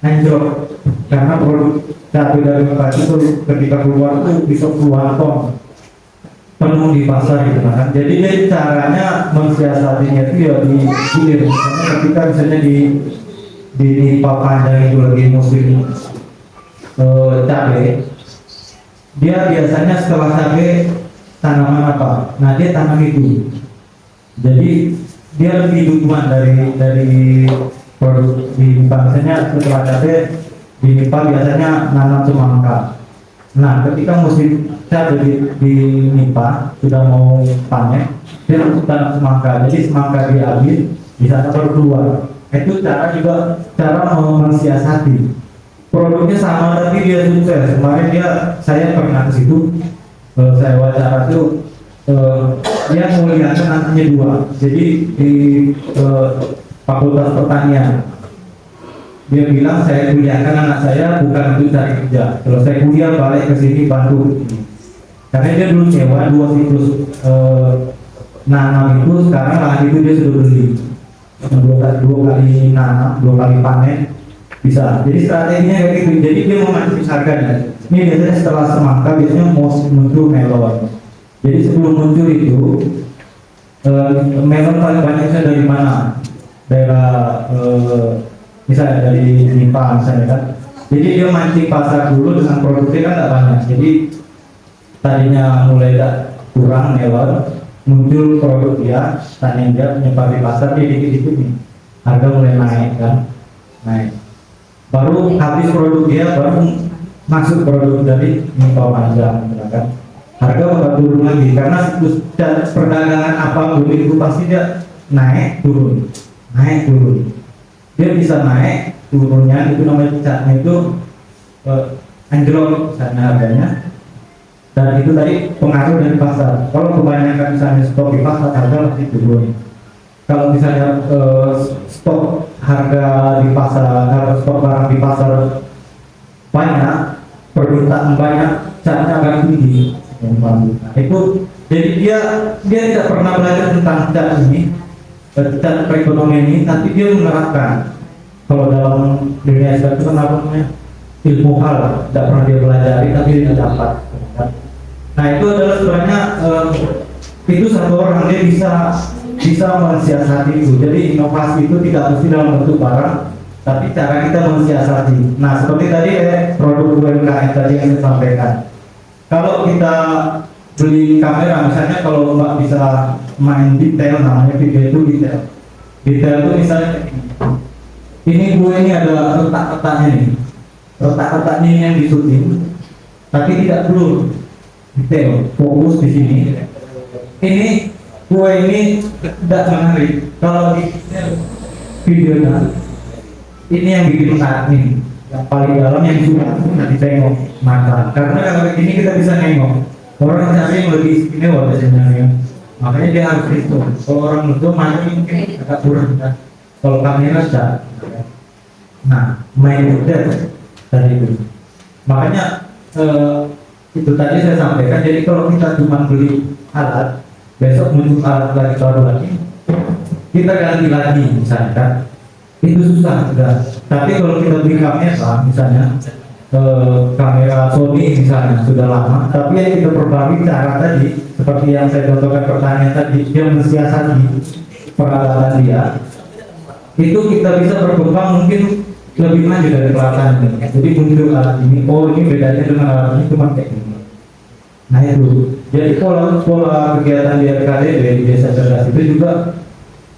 anjlok karena produk cabai dari mereka itu ketika keluar tuh bisa keluar ton penuh di pasar gitu kan. Jadi dia caranya mensiasatinya itu ya di hilir. Karena ketika misalnya di panjang itu lagi musim cabai, dia biasanya setelah cabai tanaman apa? Nah dia tanam itu. Jadi dia lebih dukungan dari produk di MIPA. Misalnya setelah cabai di MIPA biasanya nanam semangka. Nah, ketika musim cabai di MIPA sudah mau panen, dia langsung tanam semangka. Jadi semangka dia habis, di sana baru keluar. Itu cara mensiasati. Produknya sama tapi dia sukses. Kemarin saya pernah ke situ, saya wawancara tuh, dia muliakan anaknya 2. Jadi di Fakultas Pertanian, dia bilang saya kuliahkan anak saya bukan untuk cari kerja. Kalau saya kuliah balik ke sini bantu. Karena dia dulu nyewa 2 siklus nanam itu, sekarang lahan itu dia sudah beli. 2 kali nanam, 2 kali panen bisa. Jadi strateginya kayak gitu. Jadi dia mau ngasih harganya. Ini biasanya setelah semangka biasanya mau muncul melon. Jadi sebelum muncul itu melon paling banyaknya dari mana? Daerah misalnya dari Nipah misalnya kan. Jadi dia mancing pasar dulu dengan produksi kan tidak banyak. Jadi tadinya mulai kurang melon, muncul produk dia, tanya dia menyebar di pasar, dia dikit-dikit nih harga mulai naik kan, naik. Baru habis produk dia, baru masuk produk dari Nipah panjang, kan? Harga bakal turun lagi karena siklus perdagangan apapun itu pasti dia naik turun, naik turun. Dia bisa naik turunnya itu namanya catnya itu anjlok misalnya harganya. Dan itu tadi pengaruh dari pasar. Kalau kebanyakan misalnya stok di pasar, harga pasti turun. Kalau misalnya stok harga di pasar, stok barang di pasar banyak, permintaan banyak, catnya akan tinggi. Nah, itu jadi dia tidak pernah belajar tentang cat ini, cat perekonomian ini, tapi dia menerapkan. Kalau dalam dunia itu kan namanya ilmu hal, tidak pernah dia pelajari tapi dia dapat. Nah itu adalah sebenarnya itu satu orang dia bisa mensiasati itu. Jadi inovasi itu tidak mesti dalam bentuk barang, tapi cara kita mensiasati. Nah seperti tadi produk UMKM tadi yang saya sampaikan. Kalau kita beli kamera, misalnya kalau Mbak bisa main detail, namanya video itu detail. Detail itu misalnya ini gue ini ada retak-retaknya nih, retak-retaknya ini yang disuting, tapi tidak blur. Detail, fokus di sini. Ini gue ini tidak menarik. Kalau di videonya, ini yang bikin menarik nih. Yang paling dalam yang sudah nanti tengok mata. Karena kalau begini kita bisa nengok. Orang cari yang lebih istimewa biasanya. Makanya dia harus itu. Kalau orang itu mata mungkin agak kurang. Kan? Kalau kamera sudah. Nah, main detail tadi itu. Makanya itu tadi saya sampaikan. Jadi kalau kita cuma beli alat, besok muncul alat lagi baru lagi, kita ganti lagi misalkan, itu susah sudah. Tapi kalau kita beli kamera misalnya, kamera Sony misalnya sudah lama, tapi yang kita perbarui cara tadi, seperti yang saya contohkan pertanyaan tadi, dia mensiasati peralatan dia, itu kita bisa berkembang mungkin lebih maju dari peralatan ini. Jadi muncul alat ini, oh ini bedanya dengan alat ini cuma kayak gini. Nah itu, jadi pola kegiatan di RKDB di Desa Cerdas itu juga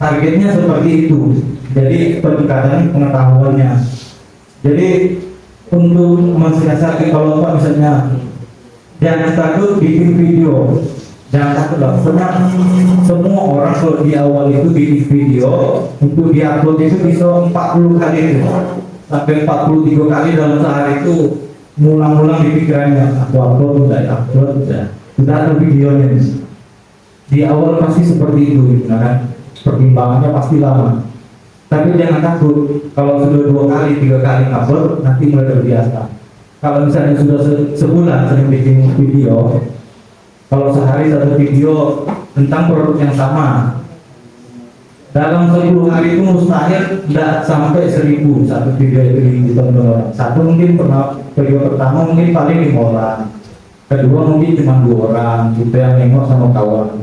targetnya seperti itu. Jadi peningkatan pengetahuannya. Jadi untuk mensiasati, kalau Pak misalnya jangan takut bikin video, jangan takut lah. Semua orang kalau di awal itu bikin video untuk diupload itu bisa 40 kali itu, sampai 43 kali dalam sehari itu ngulang-ngulang di pikirannya. Aku upload sudah ada videonya. Di awal pasti seperti itu, kan? Pertimbangannya pasti lama. Tapi jangan takut, kalau sudah 2 kali, 3 kali upload, nanti mulai terbiasa. Kalau misalnya sudah sebulan sering bikin video, kalau sehari 1 video tentang produk yang sama, dalam 10 hari itu mustahil tidak sampai 1000 satu video itu ditonton orang. Satu mungkin pernah video pertama mungkin paling 5 orang, kedua mungkin cuma 2 orang, itu yang nengok sama kawan.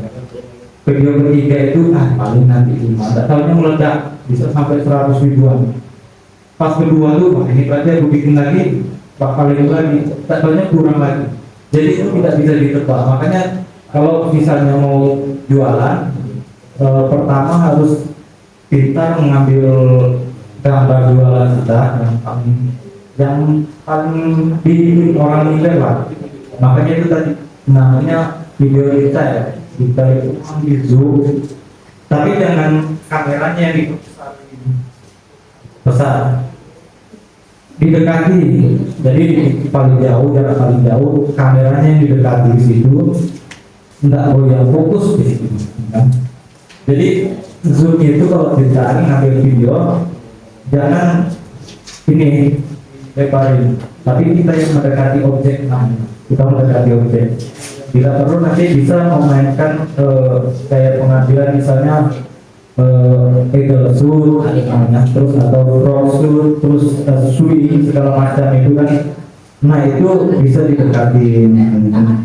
Video ketiga itu paling nanti 5, tidak tahunya meledak bisa sampai 100 ribuan. Pas kedua tuh, ini berarti aku bikin lagi, bakal lagi, tak tahunya kurang lagi. Jadi itu tidak bisa ditebak. Makanya kalau misalnya mau jualan, pertama harus kita mengambil gambar jualan kita yang paling di orang Indo lah, makanya itu tadi namanya video kita ya, kita itu di zoom tapi jangan kameranya yang besar, didekati, jadi paling jauh, jarak paling jauh, kameranya yang didekati di situ, enggak goyang, fokus di situ kan? Jadi zoom itu kalau dicari ngambil video jangan ini lebarin, tapi kita yang mendekati objek, kita mendekati objek. Tidak perlu nanti bisa memainkan kayak pengambilan misalnya eagle shoot, terus atau frog shoot, terus swing segala macam itu kan. Nah itu bisa didekati.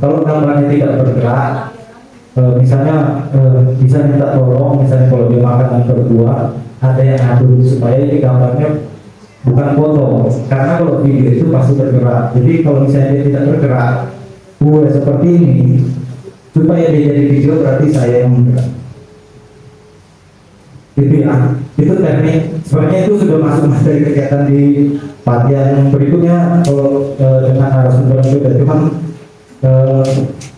Kalau gambarnya tidak bergerak, misalnya bisa minta tolong, misalnya kalau dia makan berdua ada yang ngatur supaya ini gambarnya bukan foto, karena kalau video itu pasti bergerak. Jadi kalau misalnya dia tidak bergerak, seperti ini, supaya dia jadi video berarti saya yang bergerak. Itu ya, itu teknik. Sebenarnya itu sudah masuk materi kegiatan di pelatihan berikutnya kalau dengan narasumber juga. Cuman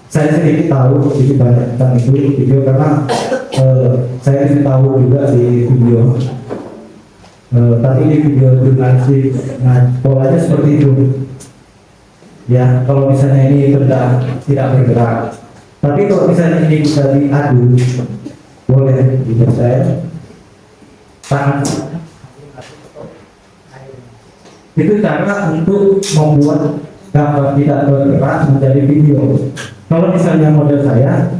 saya sedikit tahu sedikit banyak tentang itu video karena saya sedikit tahu juga di video. Tadi di video jurnalistik, nah polanya seperti itu. Ya, kalau misalnya ini benda tidak bergerak, tapi kalau misalnya ini bisa diadu, boleh dipercaya. Tangan itu cara untuk membuat gambar tidak bergerak menjadi video. Kalau misalnya model saya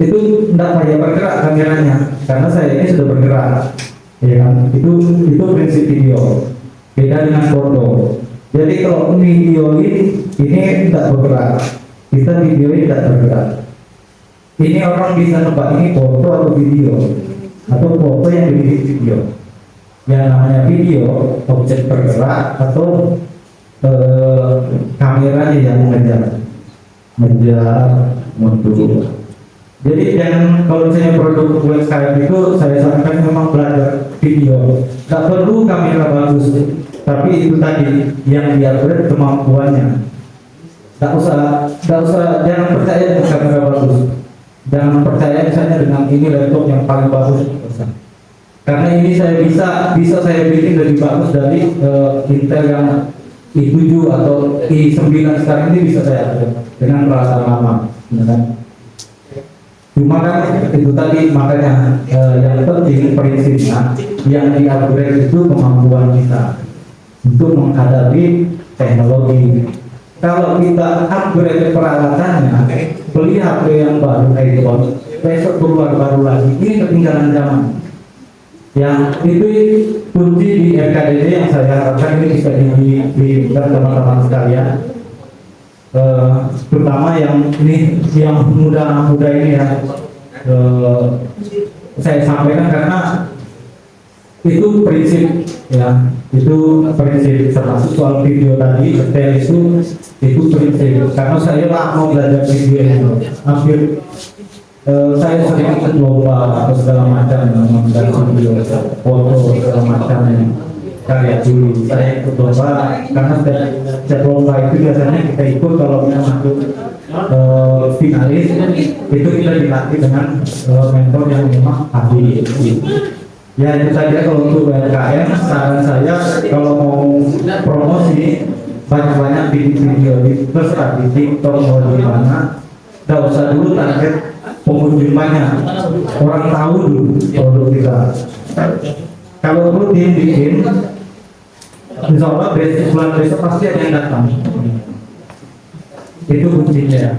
itu tidak payah bergerak kameranya karena saya ini sudah bergerak, ya kan? Itu prinsip video. Beda dengan foto. Jadi kalau video ini tidak bergerak, kita video ini tidak bergerak. Ini orang bisa nebak ini foto atau video, atau foto yang dibikin video. Yang namanya video, objek bergerak atau kameranya yang mengejar mundur. Jadi jangan, kalau misalnya produk website itu saya sarankan memang belajar video. Tak perlu kamera bagus, tapi itu tadi yang diupgrade kemampuannya. Tak usah, jangan percaya dengan kamera bagus. Jangan percaya misalnya dengan ini laptop yang paling bagus. Karena ini saya bisa saya bikin lebih bagus dari Intel yang i7 atau i9 sekarang ini bisa saya ada dengan peralatan lama, ya kan? Cuma kan itu tadi makanya yang penting prinsipnya yang di-upgrade itu kemampuan kita untuk menghadapi teknologi. Kalau kita upgrade peralatannya, beli HP yang baru iPhone, besok keluar baru lagi, ini ketinggalan zaman. Yang itu kunci di RKDD yang saya harapkan ini bisa diberikan teman-teman sekalian, terutama yang ini yang muda-muda ini ya, saya sampaikan karena itu prinsip ya, itu prinsip termasuk soal video tadi detail itu prinsip. Karena saya mau belajar video itu hampir saya sering ikut lomba atau segala macam dari video, foto segala macam yang karya dulu. Saya ikut lomba karena setiap lomba itu biasanya kita ikut kalau kita masuk finalis itu kita dilatih dengan mentor yang memang ahli. Ya itu saja kalau untuk UMKM. Saran saya kalau mau promosi banyak-banyak bikin video di terserah di TikTok mau di mana. Tidak usah dulu target pengunjung banyak, orang tahu dulu produk kita. Kalau rutin bikin, insya Allah bulan besok pasti ada yang datang. Itu kuncinya ya.